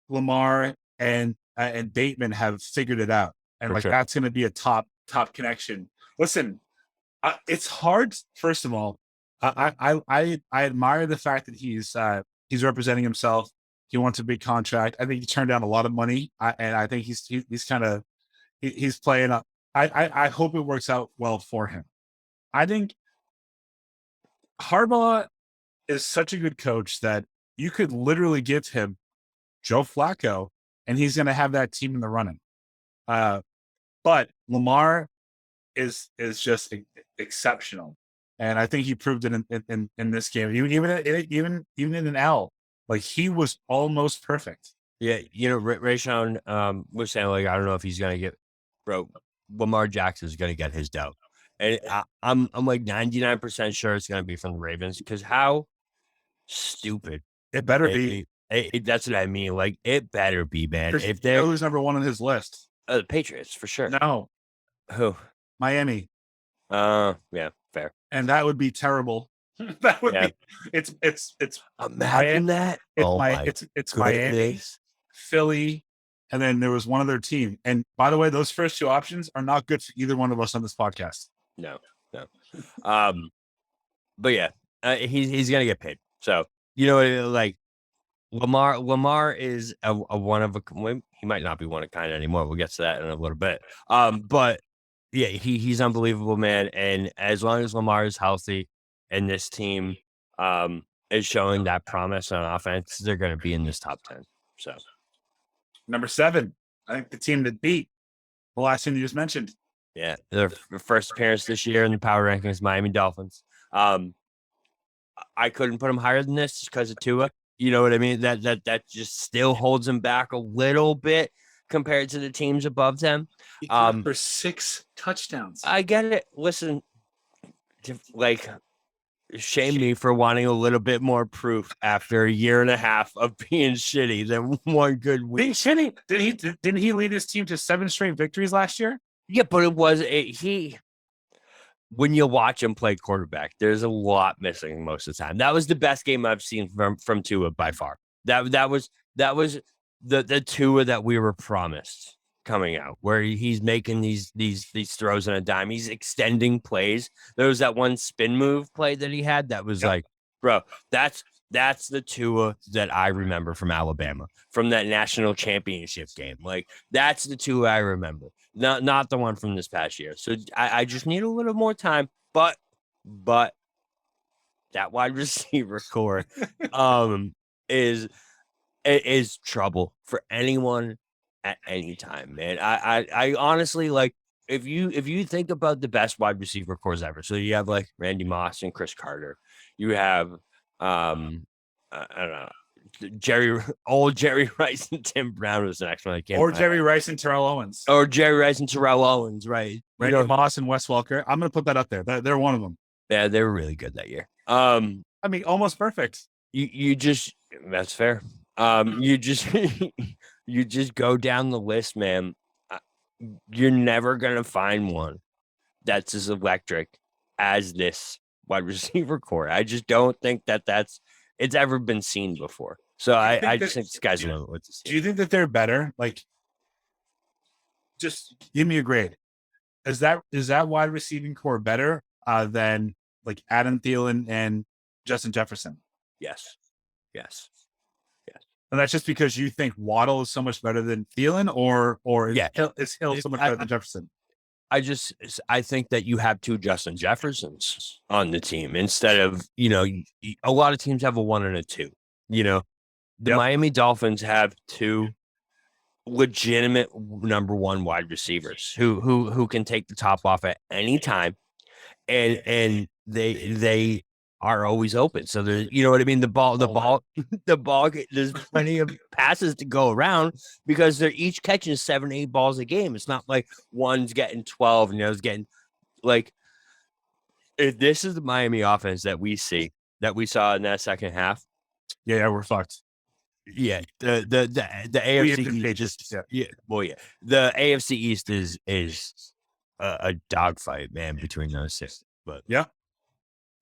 Lamar and Bateman have figured it out, and that's going to be a top connection. Listen, it's hard. First of all, I admire the fact that he's representing himself. He wants a big contract. I think he turned down a lot of money, and I think he's kind of he's playing up. I hope it works out well for him. I think Harbaugh is such a good coach that you could literally give him Joe Flacco, and he's going to have that team in the running. But Lamar is just exceptional, and I think he proved it in this game. Even in an L, like he was almost perfect. Yeah, Rayshawn was saying, like, I don't know if he's gonna get, bro. Lamar Jackson is gonna get his dough, and I'm like 99% sure it's gonna be from the Ravens, because how stupid it better be. That's what I mean. Like, it better be, man. If they're who's number 1 on his list, the Patriots for sure. No, who? Miami. Yeah, fair. And that would be terrible. That would be. It's imagine that. It's Miami, Philly, and then there was one other team. And by the way, those first 2 options are not good for either one of us on this podcast. No. But yeah, he's gonna get paid. So like Lamar is a one of a. He might not be one of a kind anymore. We'll get to that in a little bit. But yeah, he's unbelievable, man. And as long as Lamar is healthy and this team is showing that promise on offense, they're going to be in this top 10. So, number 7, I think the team that beat the last team you just mentioned. Yeah, their first appearance this year in the power rankings, Miami Dolphins. I couldn't put them higher than this just because of Tua. You know what I mean? That just still holds them back a little bit compared to the teams above them. For 6 touchdowns. I get it. Listen, like, shame me for wanting a little bit more proof after a year and a half of being shitty than one good week. Being shitty? Didn't he lead his team to 7 straight victories last year? Yeah, but it was when you watch him play quarterback, there's a lot missing most of the time. That was the best game I've seen from Tua by far. That was the Tua that we were promised coming out, where he's making these throws on a dime. He's extending plays. There was that one spin move play that he had that was like, bro, that's the Tua that I remember from Alabama, from that national championship game. Like, that's the Tua I remember, not the one from this past year. So I just need a little more time, but that wide receiver core is trouble for anyone at any time, man. I honestly, like, if you think about the best wide receiver cores ever, so you have like Randy Moss and Chris Carter, you have I don't know, Jerry Rice and Tim Brown was the next one. Jerry Rice and Terrell Owens. Right? Randy Moss and Wes Welker. I'm gonna put that up there. They're one of them. Yeah, they were really good that year. I mean, almost perfect. You just, that's fair. You just you just go down the list, man. You're never gonna find one that's as electric as this wide receiver core. I just don't think it's ever been seen before. So I just think this guy's a little. Do you think that they're better? Like, just give me a grade. Is that wide receiving core better than like Adam Thielen and Justin Jefferson? Yes. And that's just because you think Waddle is so much better than Thielen, or Yeah. is Hill so much better than Jefferson? I think that you have two Justin Jeffersons on the team instead of, a lot of teams have a 1 and a 2. The Yep. Miami Dolphins have two legitimate number 1 wide receivers who can take the top off at any time, and they are always open. So there's, you know what I mean? The ball, there's plenty of passes to go around because they're each catching 7-8 balls a game. It's not like one's getting 12 and the other's getting, like, if this is the Miami offense that we saw in that second half. Yeah, we're fucked. Yeah. The AFC East the AFC East is a dogfight, man, between those 6. But yeah.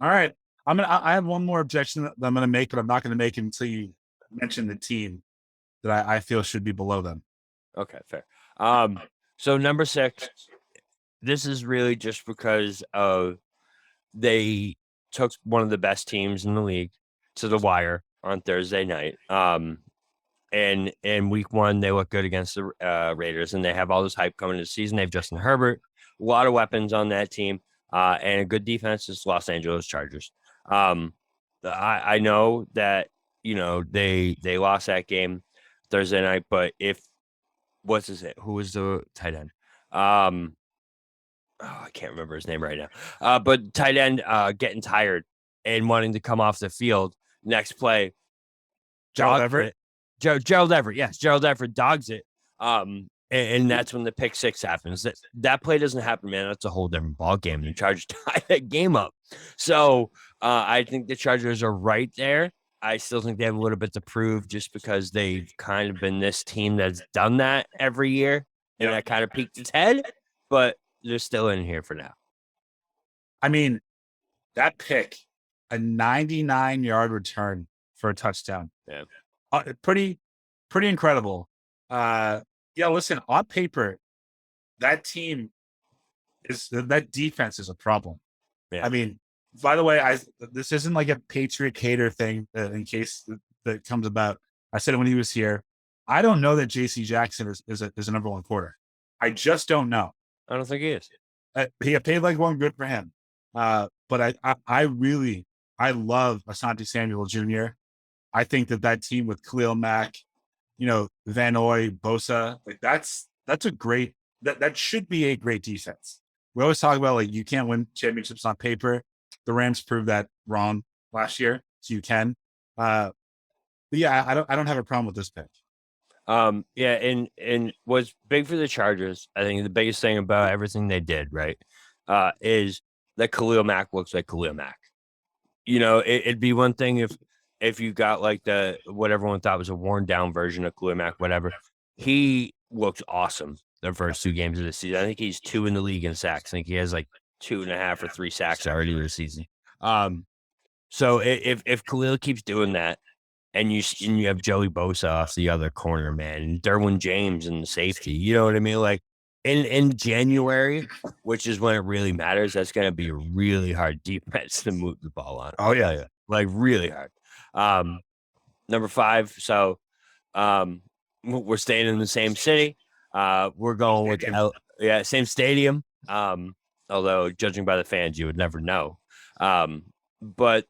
All right. I have one more objection that I'm gonna make, but I'm not gonna make it until you mention the team that I feel should be below them. Okay, fair. So number 6, this is really just because of they took one of the best teams in the league to the wire on Thursday night. And in week 1, they look good against the Raiders, and they have all this hype coming into the season. They have Justin Herbert, a lot of weapons on that team, and a good defense is Los Angeles Chargers. I know that, they lost that game Thursday night, but who was the tight end? I can't remember his name right now. But tight end getting tired and wanting to come off the field. Next play, Gerald Everett. Gerald Everett, yes, Gerald Everett dogs it. And that's when the pick 6 happens. That play doesn't happen, man. That's a whole different ball game. The Chargers tie that game up. So I think the Chargers are right there. I still think they have a little bit to prove just because they've kind of been this team that's done that every year, and that kind of peaked its head, but they're still in here for now. I mean, that pick, a 99-yard return for a touchdown. Yeah. Pretty incredible. Listen, on paper, that defense is a problem. Yeah. I mean, by the way, this isn't like a Patriot hater thing in case that comes about. I said it when he was here. I don't know that J.C. Jackson is a number 1 quarter. I just don't know. I don't think he is. He got paid like one, good for him. But I really love Asante Samuel Jr. I think that team with Khalil Mack, Van Noy, Bosa, like that's a great, that should be a great defense. We always talk about, like, you can't win championships on paper. The Rams proved that wrong last year, so you can. But yeah, I don't have a problem with this pick. And what's big for the Chargers, I think the biggest thing about everything they did, right, is that Khalil Mack looks like Khalil Mack. It'd be one thing if you got like what everyone thought was a worn down version of Khalil Mack, whatever. He looks awesome the first 2 games of the season. I think he's 2 in the league in sacks. I think he has like 2.5 or 3 sacks already this season. So if Khalil keeps doing that, and you have Joey Bosa off the other corner, man, and Derwin James in the safety, you know what I mean? Like in January, which is when it really matters, that's going to be a really hard defense to move the ball on. Oh yeah. Like really hard. Number 5. So we're staying in the same city. We're going with same stadium. Although judging by the fans, you would never know. But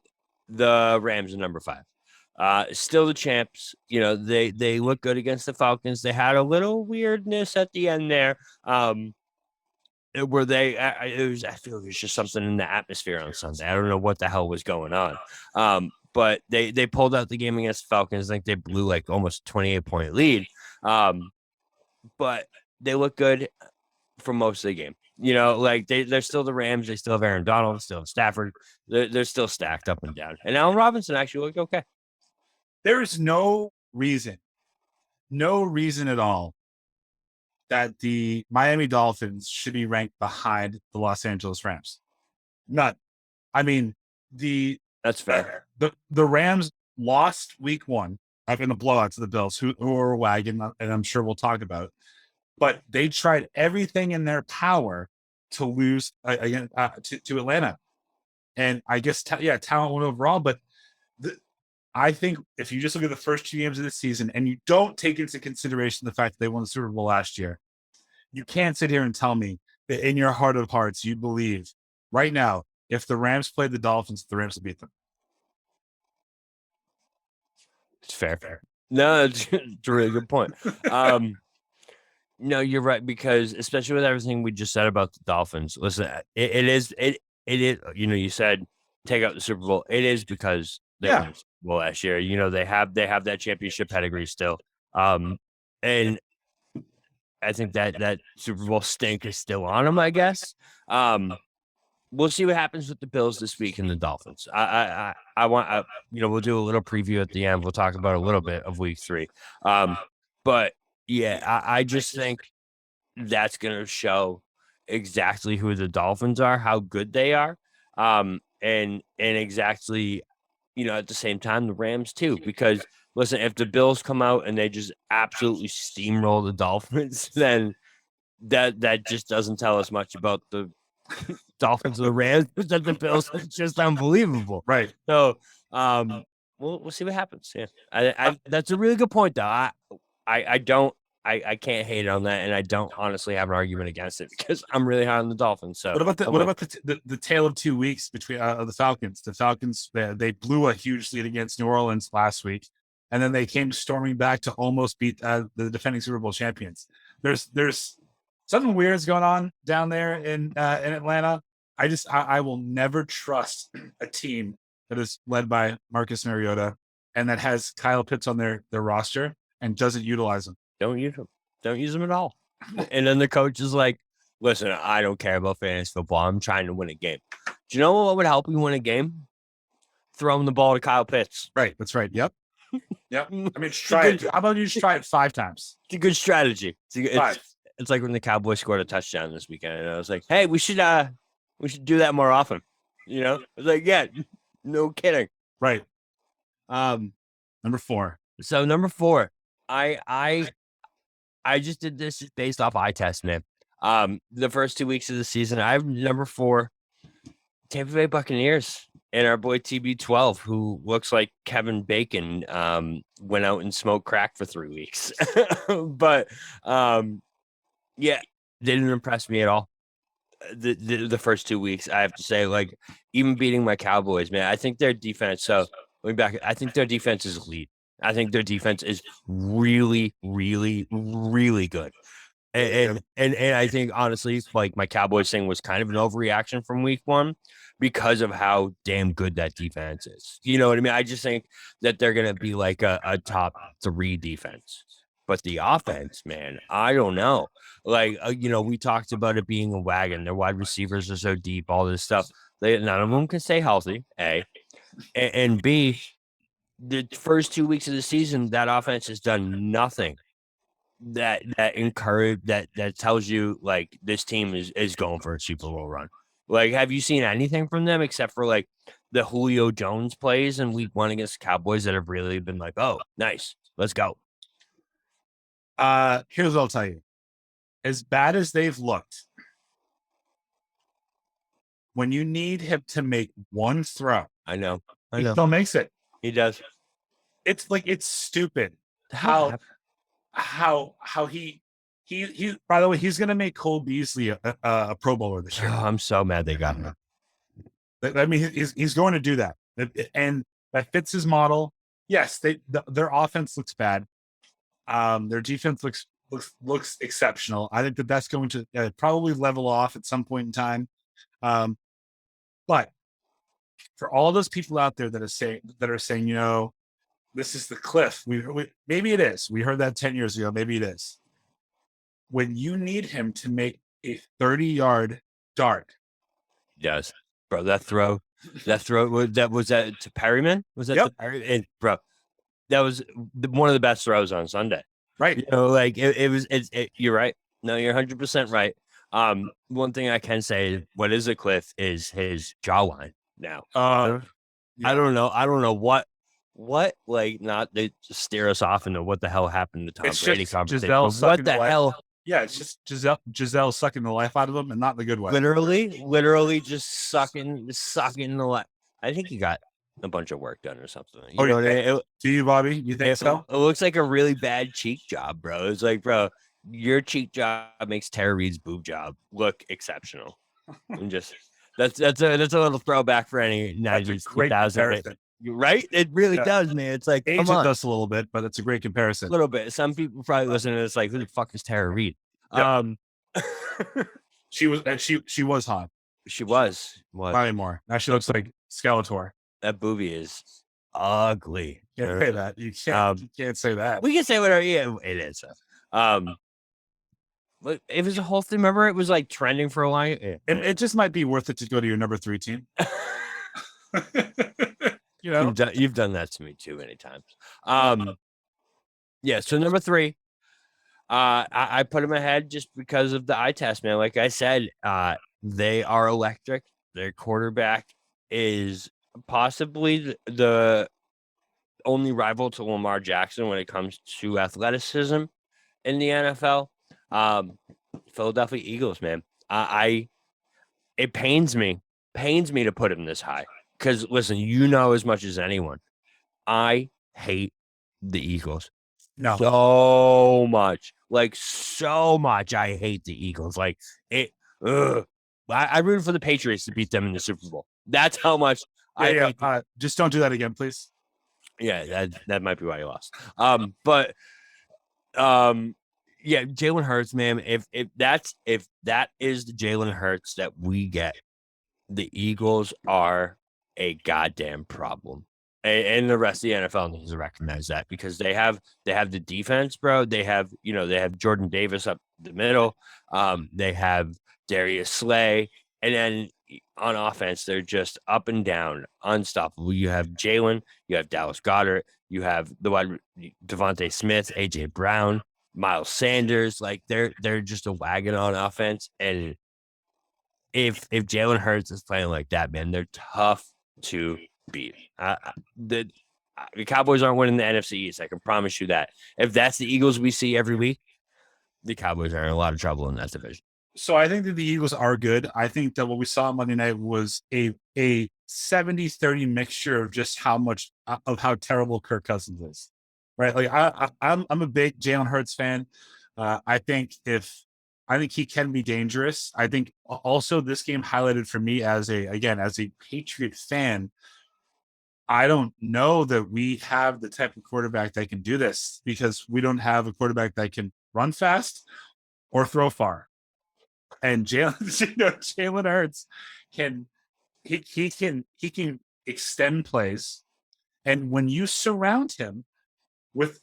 the Rams are number 5. Still the champs. They look good against the Falcons. They had a little weirdness at the end there. Where I feel there's just something in the atmosphere on Sunday. I don't know what the hell was going on. But they pulled out the game against the Falcons. I think they blew like almost 28-point lead. But they look good for most of the game. Like they're still the Rams. They still have Aaron Donald, still have Stafford. They're still stacked up and down. And Allen Robinson actually looked okay. There is no reason at all that the Miami Dolphins should be ranked behind the Los Angeles Rams. None. I mean, that's fair. The Rams lost week 1 after the blowout to the Bills, who are a wagon, and I'm sure we'll talk about. But they tried everything in their power to lose again to Atlanta, and I guess talent went overall. But I think if you just look at the first 2 games of the season and you don't take into consideration the fact that they won the Super Bowl last year, you can't sit here and tell me that in your heart of hearts you believe right now if the Rams played the Dolphins, the Rams would beat them. It's fair. No, it's a really good point. No, you're right, because especially with everything we just said about the Dolphins, listen, it is. You said take out the Super Bowl. It is because they won the Super Bowl last year. They have that championship pedigree still. And I think that Super Bowl stink is still on them, I guess. We'll see what happens with the Bills this week and the Dolphins. I want, we'll do a little preview at the end. We'll talk about a little bit of week 3. But yeah, I just think that's going to show exactly who the Dolphins are, how good they are. And exactly, at the same time, the Rams too, because listen, if the Bills come out and they just absolutely steamroll the Dolphins, then that just doesn't tell us much about the Dolphins or the Rams. That the Bills is just unbelievable, right? So, we'll see what happens. Yeah, that's a really good point, though. I can't hate on that, and I don't honestly have an argument against it because I'm really high on the Dolphins. So what about the tale of 2 weeks between the Falcons? The Falcons they blew a huge lead against New Orleans last week, and then they came storming back to almost beat the defending Super Bowl champions. There's something weird is going on down there in Atlanta. I will never trust a team that is led by Marcus Mariota and that has Kyle Pitts on their roster and doesn't utilize them. Don't use them. Don't use them at all. And then the coach is like, listen, I don't care about fantasy football. I'm trying to win a game. Do you know what would help you win a game? Throwing the ball to Kyle Pitts. Right. That's right. Yep. I mean, try it. How about you just try it 5 times? It's a good strategy. It's like when the Cowboys scored a touchdown this weekend, and I was like, hey, we should do that more often. I was like, yeah, no kidding. Right. Number 4. So number 4, I just did this just based off eye test, man. The first 2 weeks of the season, I have number 4, Tampa Bay Buccaneers, and our boy TB12, who looks like Kevin Bacon, went out and smoked crack for 3 weeks. But yeah, they didn't impress me at all. The first 2 weeks, I have to say, like even beating my Cowboys, man. I think their defense. So going back, I think their defense is elite. I think their defense is really, really, really good. And I think honestly, like my Cowboys thing was kind of an overreaction from week 1 because of how damn good that defense is. You know what I mean? I just think that they're gonna be like a top 3 defense. But the offense, man, I don't know. Like we talked about it being a wagon. Their wide receivers are so deep, all this stuff. None of them can stay healthy. A and B. The first 2 weeks of the season, that offense has done nothing that tells you like this team is going for a Super Bowl run. Like, have you seen anything from them except for like the Julio Jones plays in week 1 against the Cowboys that have really been like, oh, nice, let's go. Here's what I'll tell you. As bad as they've looked, when you need him to make one throw, I know. He still makes it. He does. It's like, it's stupid how he by the way, he's going to make Cole Beasley a Pro Bowler this year. Oh, I'm so mad they got him. I mean, he's going to do that. And that fits his model. Yes, their offense looks bad. Their defense looks exceptional. I think that's going to probably level off at some point in time. But for all those people out there that are saying, this is the cliff. Maybe it is. We heard that 10 years ago. Maybe it is. When you need him to make a 30-yard dart. Yes, bro. That throw was that to Perryman? Was that to Perryman? And bro, that was one of the best throws on Sunday. Right. Like it was. You're right. No, you're 100% right. One thing I can say, what is a cliff is his jawline now. I don't know what like not they just steer us off into what the hell happened to Tom Brady conversation. What the hell? Yeah, it's just Giselle sucking the life out of him, and not in the good way. Literally just sucking the life. I think he got a bunch of work done or something. Oh, You know what I mean? do you, Bobby? You think so? It looks like a really bad cheek job, bro. It's like, bro, your cheek job makes Tara Reid's boob job look exceptional. And just that's a little throwback for any That's a 90s, great 2000s. comparison. Right? It really Yeah. does, man. It's like, come Aged on. us a little bit, but it's a great A comparison. little bit. Some people probably listen to this like, who the fuck is Tara Reid? Yep. She was hot. She was. Probably more. Now she looks like Skeletor. That boobie is ugly. Can't say that. You can't say that. We can say whatever. Yeah, it is. But it was a whole thing. Remember, it was like trending for a while. Yeah. It just might be worth it to go to your number 3 team. You know, you've done that to me too many times. Yeah. So number 3, I put him ahead just because of the eye test, man. Like I said, they are electric. Their quarterback is possibly the only rival to Lamar Jackson when it comes to athleticism in the NFL. Philadelphia Eagles, man. It pains me to put him this high because listen, you know as much as anyone, I hate the Eagles. No, so much, I hate the Eagles. Like it. I rooted for the Patriots to beat them in the Super Bowl. That's how much I hate. Just don't do that again, please. Yeah, that might be why you lost. Yeah, Jalen Hurts, man. If that is the Jalen Hurts that we get, the Eagles are a goddamn problem, and the rest of the NFL needs to recognize that because they have the defense, bro. They have Jordan Davis up the middle. They have Darius Slay, and then on offense, they're just up and down, unstoppable. You have Jalen, you have Dallas Goedert, you have the wide Devontae Smith, AJ Brown, Miles Sanders. Like they're just a wagon on offense. And if Jalen Hurts is playing like that, man, they're tough to beat. The Cowboys aren't winning the NFC East. I can promise you that. If that's the Eagles we see every week, the Cowboys are in a lot of trouble in that division. So I think that the Eagles are good. I think that what we saw on Monday night was a 70-30 mixture of just how terrible Kirk Cousins is, right? Like I'm a big Jalen Hurts fan. I think he can be dangerous. I think also this game highlighted for me as a Patriot fan. I don't know that we have the type of quarterback that can do this because we don't have a quarterback that can run fast or throw far. And Jalen Hurts can extend plays, and when you surround him with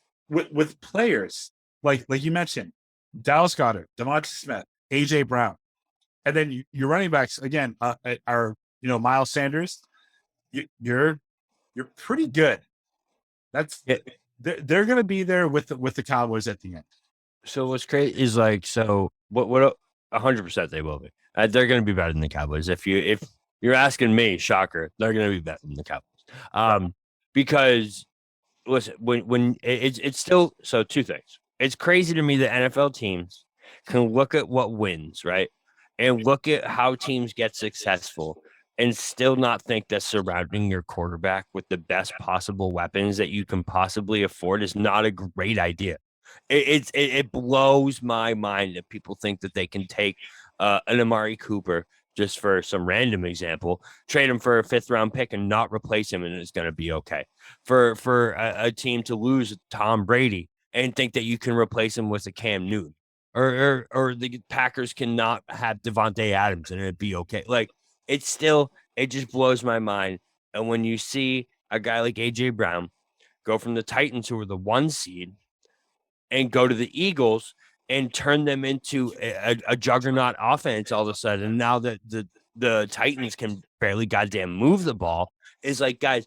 players like you mentioned, Dallas Goedert, Devontae Smith, AJ Brown, and then your running backs again are Miles Sanders, you're pretty good. That's it. They're going to be there with the Cowboys at the end. So what's great is like what 100% they will be. They're going to be better than the Cowboys. If you're asking me, shocker, they're going to be better than the Cowboys. Because listen, when it's still so 2 things. It's crazy to me that NFL teams can look at what wins, right, and look at how teams get successful, and still not think that surrounding your quarterback with the best possible weapons that you can possibly afford is not a great idea. It blows my mind that people think that they can take an Amari Cooper, just for some random example, trade him for a 5th round pick and not replace him, and it's going to be okay. For a team to lose Tom Brady and think that you can replace him with a Cam Newton, or the Packers cannot have Devontae Adams and it'd be okay. Like it just blows my mind. And when you see a guy like AJ Brown go from the Titans, who were the 1 seed, and go to the Eagles and turn them into a juggernaut offense all of a sudden. And now that the Titans can barely goddamn move the ball, is like, guys,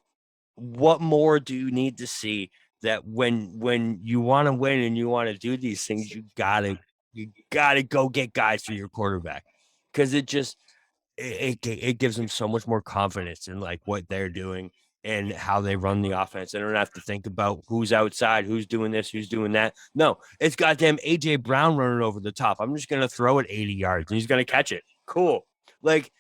what more do you need to see that when you want to win and you want to do these things, you gotta go get guys for your quarterback, because it gives them so much more confidence in like what they're doing and how they run the offense. They don't have to think about who's outside, who's doing this, who's doing that. No, it's goddamn AJ Brown running over the top. I'm just going to throw it 80 yards and he's going to catch it. Cool. Like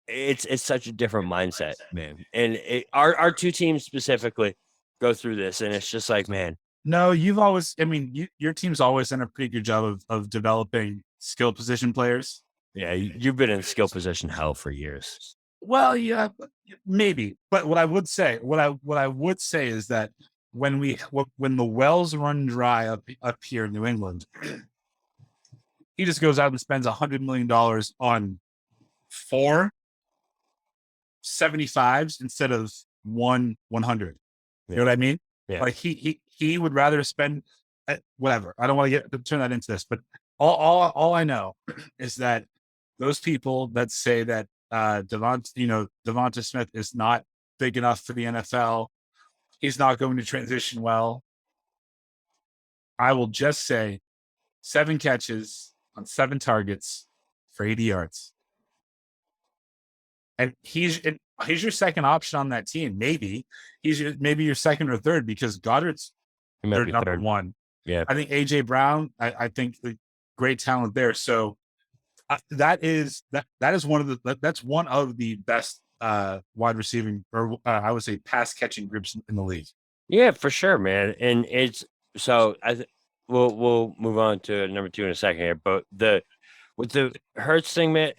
it's such a different mindset, man. And our two teams specifically go through this, and it's just like, man. No, you've always. I mean, your team's always done a pretty good job of developing skill position players. Yeah, you've been in skill position hell for years. Well, yeah, maybe. But what I would say is that when the wells run dry up here in New England, he just goes out and spends $100 million on 4 75s instead of 100. You know what I mean? Yeah. Like he would rather spend whatever. I don't want to turn that into this, but all I know is that those people that say that Devonta Smith is not big enough for the NFL, he's not going to transition well. I will just say 7 catches on 7 targets for 80 yards. And he's your second option on that team. Maybe maybe your second or third, because Goddard's their number third. 1. Yeah, I think AJ Brown. I think great talent there. So that is one of the best wide receiving, or I would say pass catching groups in the league. Yeah, for sure, man. And it's so we'll move on to number 2 in a second here. But with the Hurts thing, man,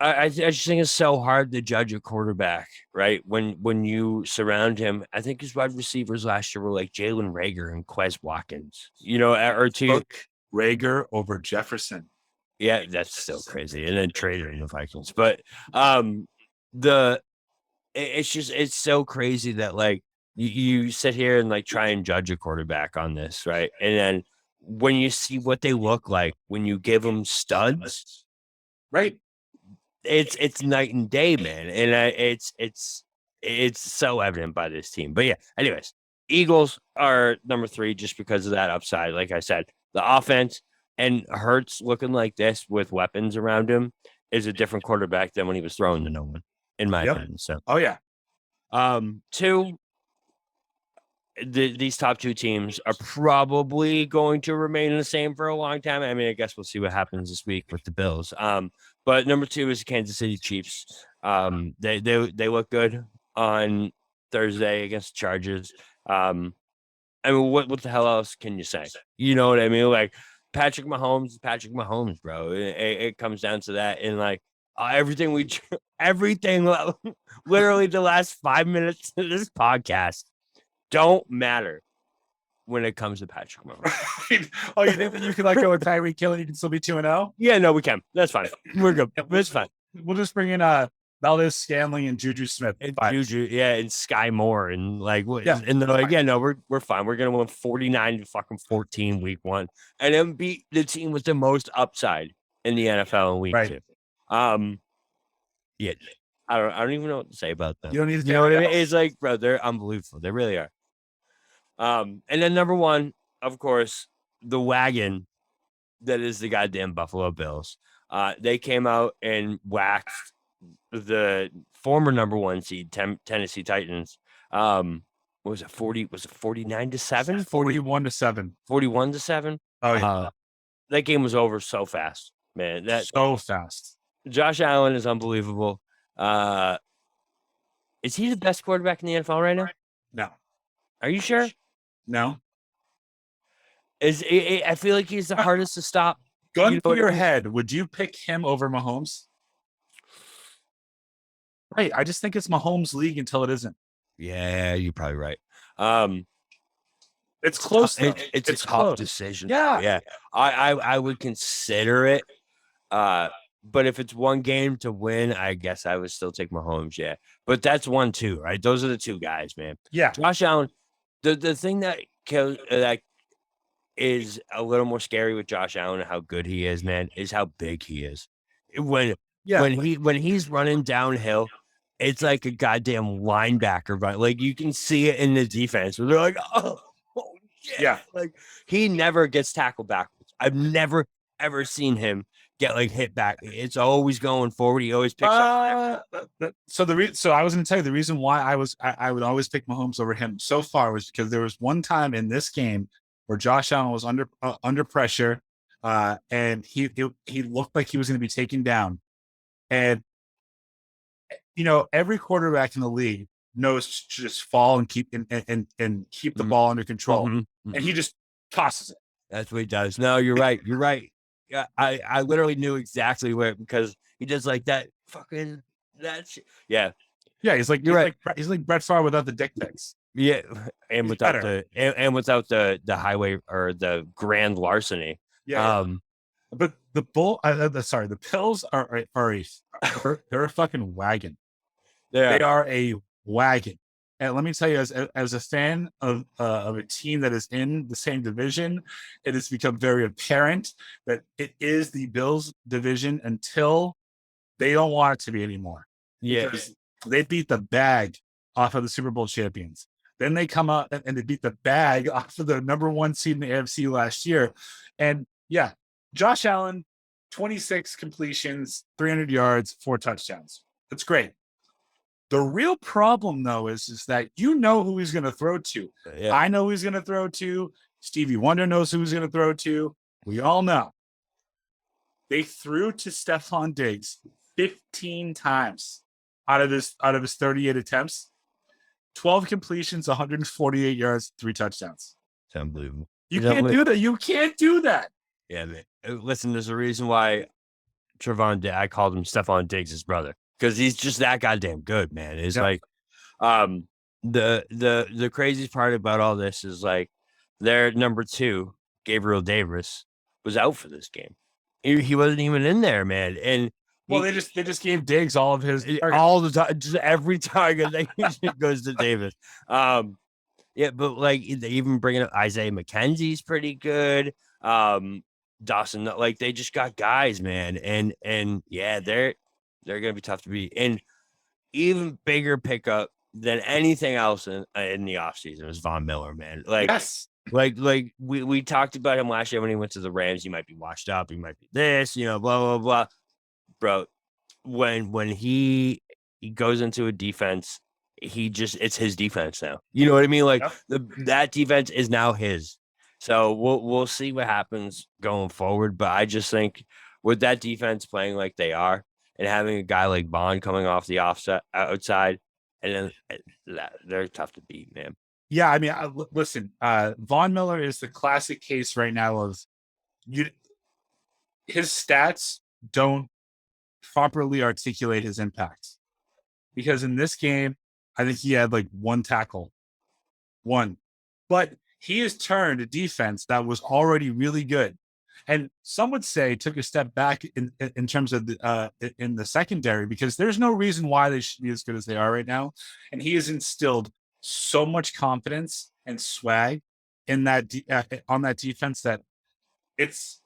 I just think it's so hard to judge a quarterback, right? When you surround him, I think his wide receivers last year were like Jalen Reagor and Quez Watkins, or two. Reagor over Jefferson. Yeah, that's still crazy. And then traded in the Vikings. But it's so crazy that like you sit here and like try and judge a quarterback on this, right? And then when you see what they look like when you give them studs, right? It's night and day, man. And it's so evident by this team. But yeah, anyways, Eagles are number 3 just because of that upside. Like I said, the offense and Hurts looking like this with weapons around him is a different quarterback than when he was throwing to no one, in my opinion. So, oh yeah. 2, these top 2 teams are probably going to remain the same for a long time. I mean, I guess we'll see what happens this week with the Bills. But number 2 is the Kansas City Chiefs. They look good on Thursday against the Chargers. I mean, what the hell else can you say? You know what I mean? Like Patrick Mahomes, bro. It comes down to that, and like everything literally the last 5 minutes of this podcast don't matter when it comes to Patrick Mahomes. Oh, you think that you can like go with Tyreek Hill and you can still be 2-0? Yeah, no, we can. That's fine. We're good. It's fine. We'll just bring in Valdez Scantling and Juju Smith. And and Sky Moore and like and they're like, yeah, no, we're fine. We're gonna win 49-14 week 1 and then beat the team with the most upside in the NFL in week 2. Yeah. I don't even know what to say about them. You don't need to, you know what I mean? It's like, bro, they're unbelievable. They really are. And then number 1, of course, the wagon that is the goddamn Buffalo Bills. They came out and waxed the former number 1 seed Tennessee Titans. What was it 40? Was it 49-7? 41-7. 41-7. Oh yeah. That game was over so fast, man. So fast. Josh Allen is unbelievable. Is he the best quarterback in the NFL right now? No. Are you sure? No. I feel like he's the hardest to stop. Gun to your head, would you pick him over Mahomes? Right. I just think it's Mahomes' league until it isn't. Yeah, you're probably right. It's close. It's a tough decision. Yeah. Yeah. I would consider it. But if it's one game to win, I guess I would still take Mahomes. Yeah. But that's 1-2, right? Those are the 2 guys, man. Yeah. Josh Allen, the thing that kills that is a little more scary with Josh Allen and how good he is, man, is how big he is. When he's running downhill, it's like a goddamn linebacker, right? Like you can see it in the defense where they're like, oh shit. Yeah. Like he never gets tackled backwards. I've never ever seen him get like hit back. It's always going forward. He always picks up. So I was going to tell you the reason why I would always pick Mahomes over him so far was because there was one time in this game where Josh Allen was under pressure, and he looked like he was going to be taken down, And every quarterback in the league knows to just fall and keep and keep the ball under control, and he just tosses it. That's what he does. No, you're right. You're right. Yeah, I literally knew exactly where, because he does like that fucking that shit. Yeah. Yeah, he's right. He's like Brett Favre without the dick pics. Yeah, and He's without better. without the highway or the grand larceny. Yeah. But the Pills they're a fucking wagon. Yeah. They are a wagon. And let me tell you, as a fan of a team that is in the same division, it has become very apparent that it is the Bills division until they don't want it to be anymore. Yeah. Because they beat the bag off of the Super Bowl champions. Then they come out and they beat the bag off of the number one seed in the AFC last year. And yeah, Josh Allen, 26 completions, 300 yards, 4 touchdowns. That's great. The real problem, though, is that who he's going to throw to. Yeah. I know who he's going to throw to. Stevie Wonder knows who he's going to throw to. We all know. They threw to Stephon Diggs 15 times out of his 38 attempts. 12 completions, 148 yards, 3 touchdowns. It's unbelievable. You can't do that. You can't do that. Yeah, man. Listen, there's a reason why I called him Stephon Diggs' brother, because he's just that goddamn good, man. It's like, the craziest part about all this is like their number 2, Gabriel Davis, was out for this game. He wasn't even in there, man. And they just gave Diggs all of his all the time, just every target that goes to Davis. Yeah, but like they even bringing up Isaiah McKenzie's pretty good. Dawson, like they just got guys, man, and yeah, they're gonna be tough to beat. And even bigger pickup than anything else in the offseason was Von Miller, man. Like, yes. Like we talked about him last year when he went to the Rams. He might be washed up. He might be this, blah, blah, blah. Bro, when he goes into a defense, it's his defense now. You know what I mean? Like that defense is now his. So we'll see what happens going forward. But I just think with that defense playing like they are, and having a guy like Bond coming off the outside, and then they're tough to beat, man. Yeah, I mean, listen, Von Miller is the classic case right now of his stats don't properly articulate his impact. Because in this game, I think he had like 1 tackle. 1. But he has turned a defense that was already really good, and some would say took a step back in terms of in the secondary, because there's no reason why they should be as good as they are right now. And he has instilled so much confidence and swag in that on that defense that it's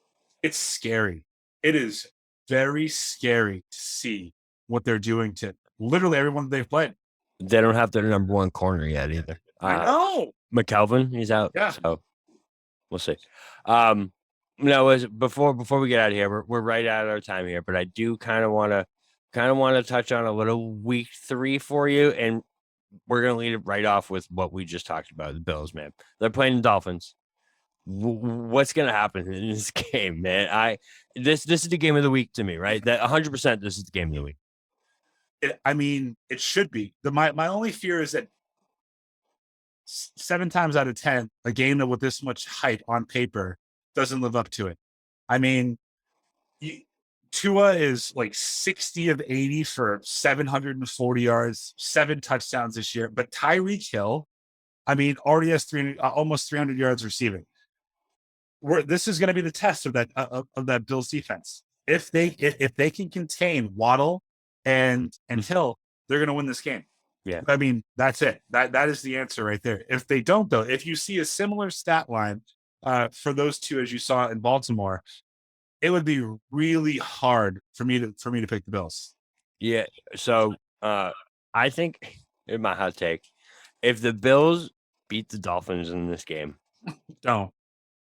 scary. It is very scary to see what they're doing to literally everyone that they've played. They don't have their number 1 corner yet either. I know. McKelvin, he's out. Yeah. So we'll see. Before we get out of here, we're right out of our time here, but I do kind of want to touch on a little week 3 for you, and we're gonna lead it right off with what we just talked about. The Bills, man, they're playing the Dolphins. What's gonna happen in this game, man? This is the game of the week to me, right? That 100%. This is the game of the week. It should be. My only fear is that 7 times out of 10, a game that with this much hype on paper doesn't live up to it. I mean, Tua is like 60 of 80 for 740 yards, 7 touchdowns this year. But Tyreek Hill, I mean, already has almost 300 yards receiving. This is going to be the test of that Bills defense. If they can contain Waddle and Hill, they're going to win this game. Yeah, I mean, that's it. That is the answer right there. If they don't, though, if you see a similar stat line for those two as you saw in Baltimore, it would be really hard for me to pick the Bills. Yeah. So I think, in my hot take, if the Bills beat the Dolphins in this game, don't.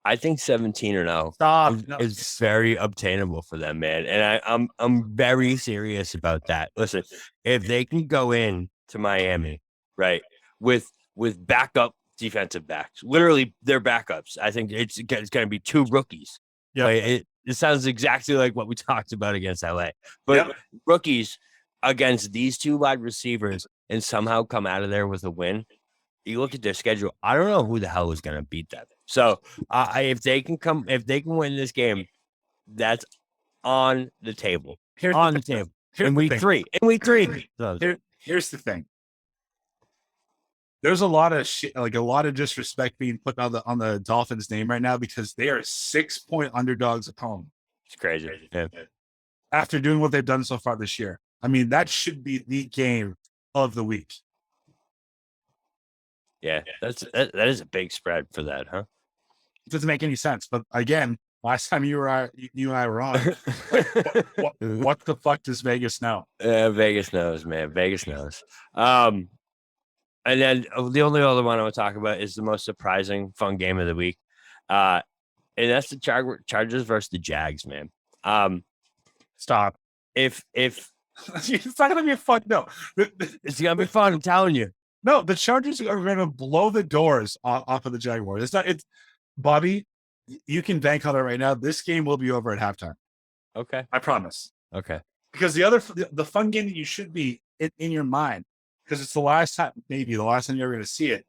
I think 17-0 is very obtainable for them, man. And I'm very serious about that. Listen, if they can go in to Miami, right, with backup defensive backs, literally their backups, I think it's going to be 2 rookies. Yeah, It sounds exactly like what we talked about against LA. But rookies against these two wide receivers and somehow come out of there with a win. You look at their schedule. I don't know who the hell is going to beat them. So if they can win this game, that's on the table. Here's the table. In week three. Here's the thing. There's a lot of shit, like a lot of disrespect being put on the Dolphins name right now because they are 6-point underdogs at home. It's crazy. Yeah. After doing what they've done so far this year. I mean, that should be the game of the week. Yeah, that is a big spread for that, huh? It doesn't make any sense. But again, last time you and I were on, what the fuck does Vegas know? Vegas knows, man. Vegas knows. And then the only other one I want to talk about is the most surprising, fun game of the week. And that's the Chargers versus the Jags, man. Stop. If it's not gonna be fun, no. It's gonna be fun, I'm telling you. No, the Chargers are gonna blow the doors off of the Jaguars. It's Bobby, you can bank on it right now. This game will be over at halftime. Okay. I promise. Okay. Because the fun game that you should be in your mind, because it's the last time you're going to see it.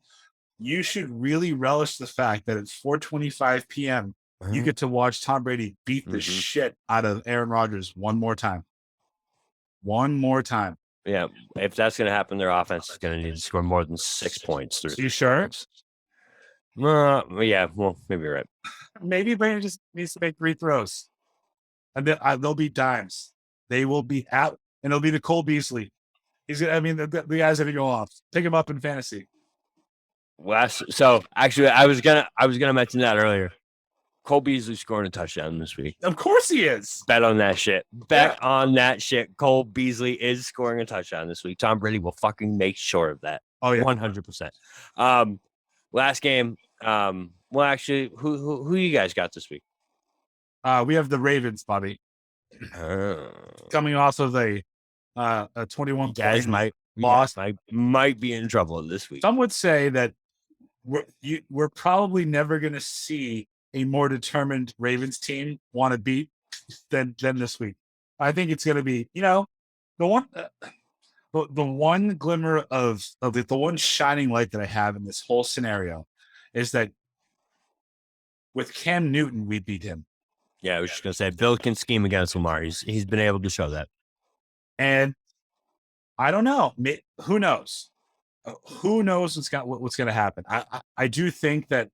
You should really relish the fact that it's 4:25 p.m. You get to watch Tom Brady beat the shit out of Aaron Rodgers one more time. One more time. Yeah, if that's going to happen, their offense is going to need to score more than 6 points. Are you sure? Yeah, well, maybe you're right. Maybe Brady just needs to make 3 throws. And then they'll be dimes. They will be out, and it'll be the Cole Beasley. He's gonna. I mean, the guys that go off. Pick him up in fantasy. So actually, I was gonna mention that earlier. Cole Beasley scoring a touchdown this week. Of course he is. Bet on that shit. On that shit. Cole Beasley is scoring a touchdown this week. Tom Brady will fucking make sure of that. Oh yeah, 100%. Last game. Well, actually, who you guys got this week? We have the Ravens, buddy. Coming off of a 21 guys might be in trouble this week. Some would say that we're probably never going to see a more determined Ravens team want to beat than this week. I think it's going to be, the one glimmer of the one shining light that I have in this whole scenario is that with Cam Newton, we beat him. Yeah, I was just going to say, Bill can scheme against Lamar. He's been able to show that. And I don't know. Who knows? Who knows what's going to happen? I do think that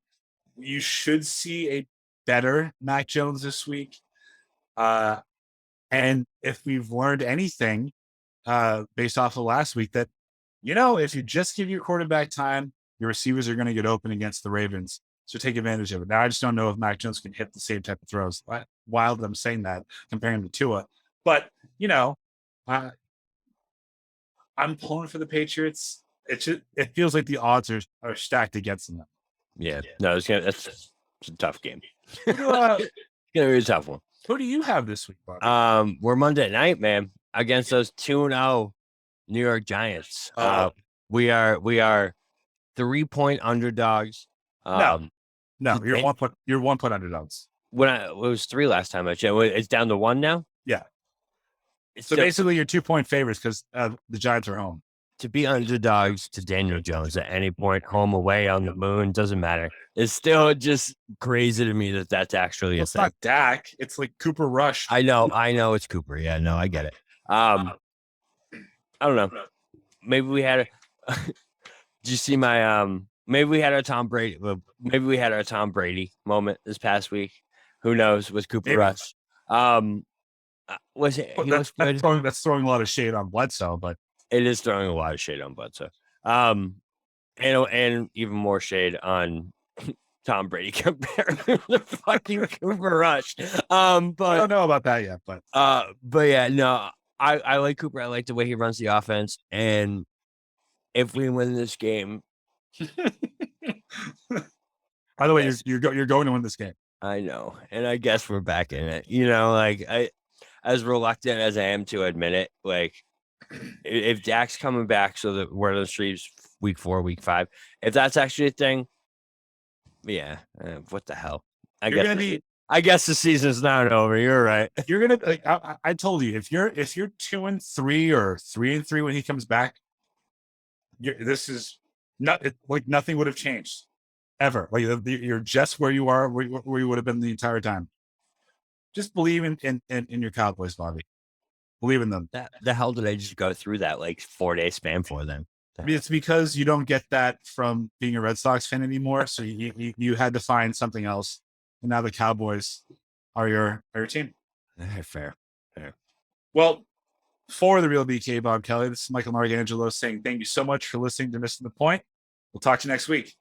you should see a better Mac Jones this week. And if we've learned anything based off of last week, that, if you just give your quarterback time, your receivers are going to get open against the Ravens. So take advantage of it. Now, I just don't know if Mac Jones can hit the same type of throws. Wild I'm saying that, comparing him to Tua. But, I'm pulling for the Patriots. It feels like the odds are stacked against them. Yeah. No, it's a tough game. It's going to be a tough one. Who do you have this week, Bobby? We're Monday night, man, against those 2-0 New York Giants. We are 3-point underdogs. No, you're 1 point underdogs. It was 3 last time I checked. It's down to 1 now. Yeah. So basically, you're 2-point favorites because the Giants are home. To be underdogs to Daniel Jones at any point, home, away, on the moon, doesn't matter. It's still just crazy to me that that's actually a thing. It's not Dak. It's like Cooper Rush. I know it's Cooper. Yeah, no, I get it. I don't know. Maybe we had did you see my maybe we had our Tom Brady moment this past week. Who knows with Cooper Rush? Was it? That's throwing a lot of shade on Bledsoe, but it is throwing a lot of shade on Bledsoe. And even more shade on Tom Brady compared to the fucking Cooper Rush. But I don't know about that yet, but yeah, no, I like Cooper. I like the way he runs the offense, and if we win this game, by the way, you're going to win this game. I know, and I guess we're back in it. As reluctant as I am to admit it, like, if Dak's coming back so that we're in the streets week 4, week 5, if that's actually a thing, yeah, what the hell? I guess the season's not over. You're right. You're gonna. Like, I told you, if you're 2-3 or 3-3 when he comes back, this is not like nothing would have changed ever. Like you're just where you are, where you would have been the entire time. Just believe in your Cowboys, Bobby. Believe in them. The hell did I just go through that like 4-day span for them? It's because you don't get that from being a Red Sox fan anymore. So you had to find something else, and now the Cowboys are your team. Fair. Well, for the real BK Bob Kelly, this is Michael Marcangelo saying thank you so much for listening to Missing the Point. We'll talk to you next week.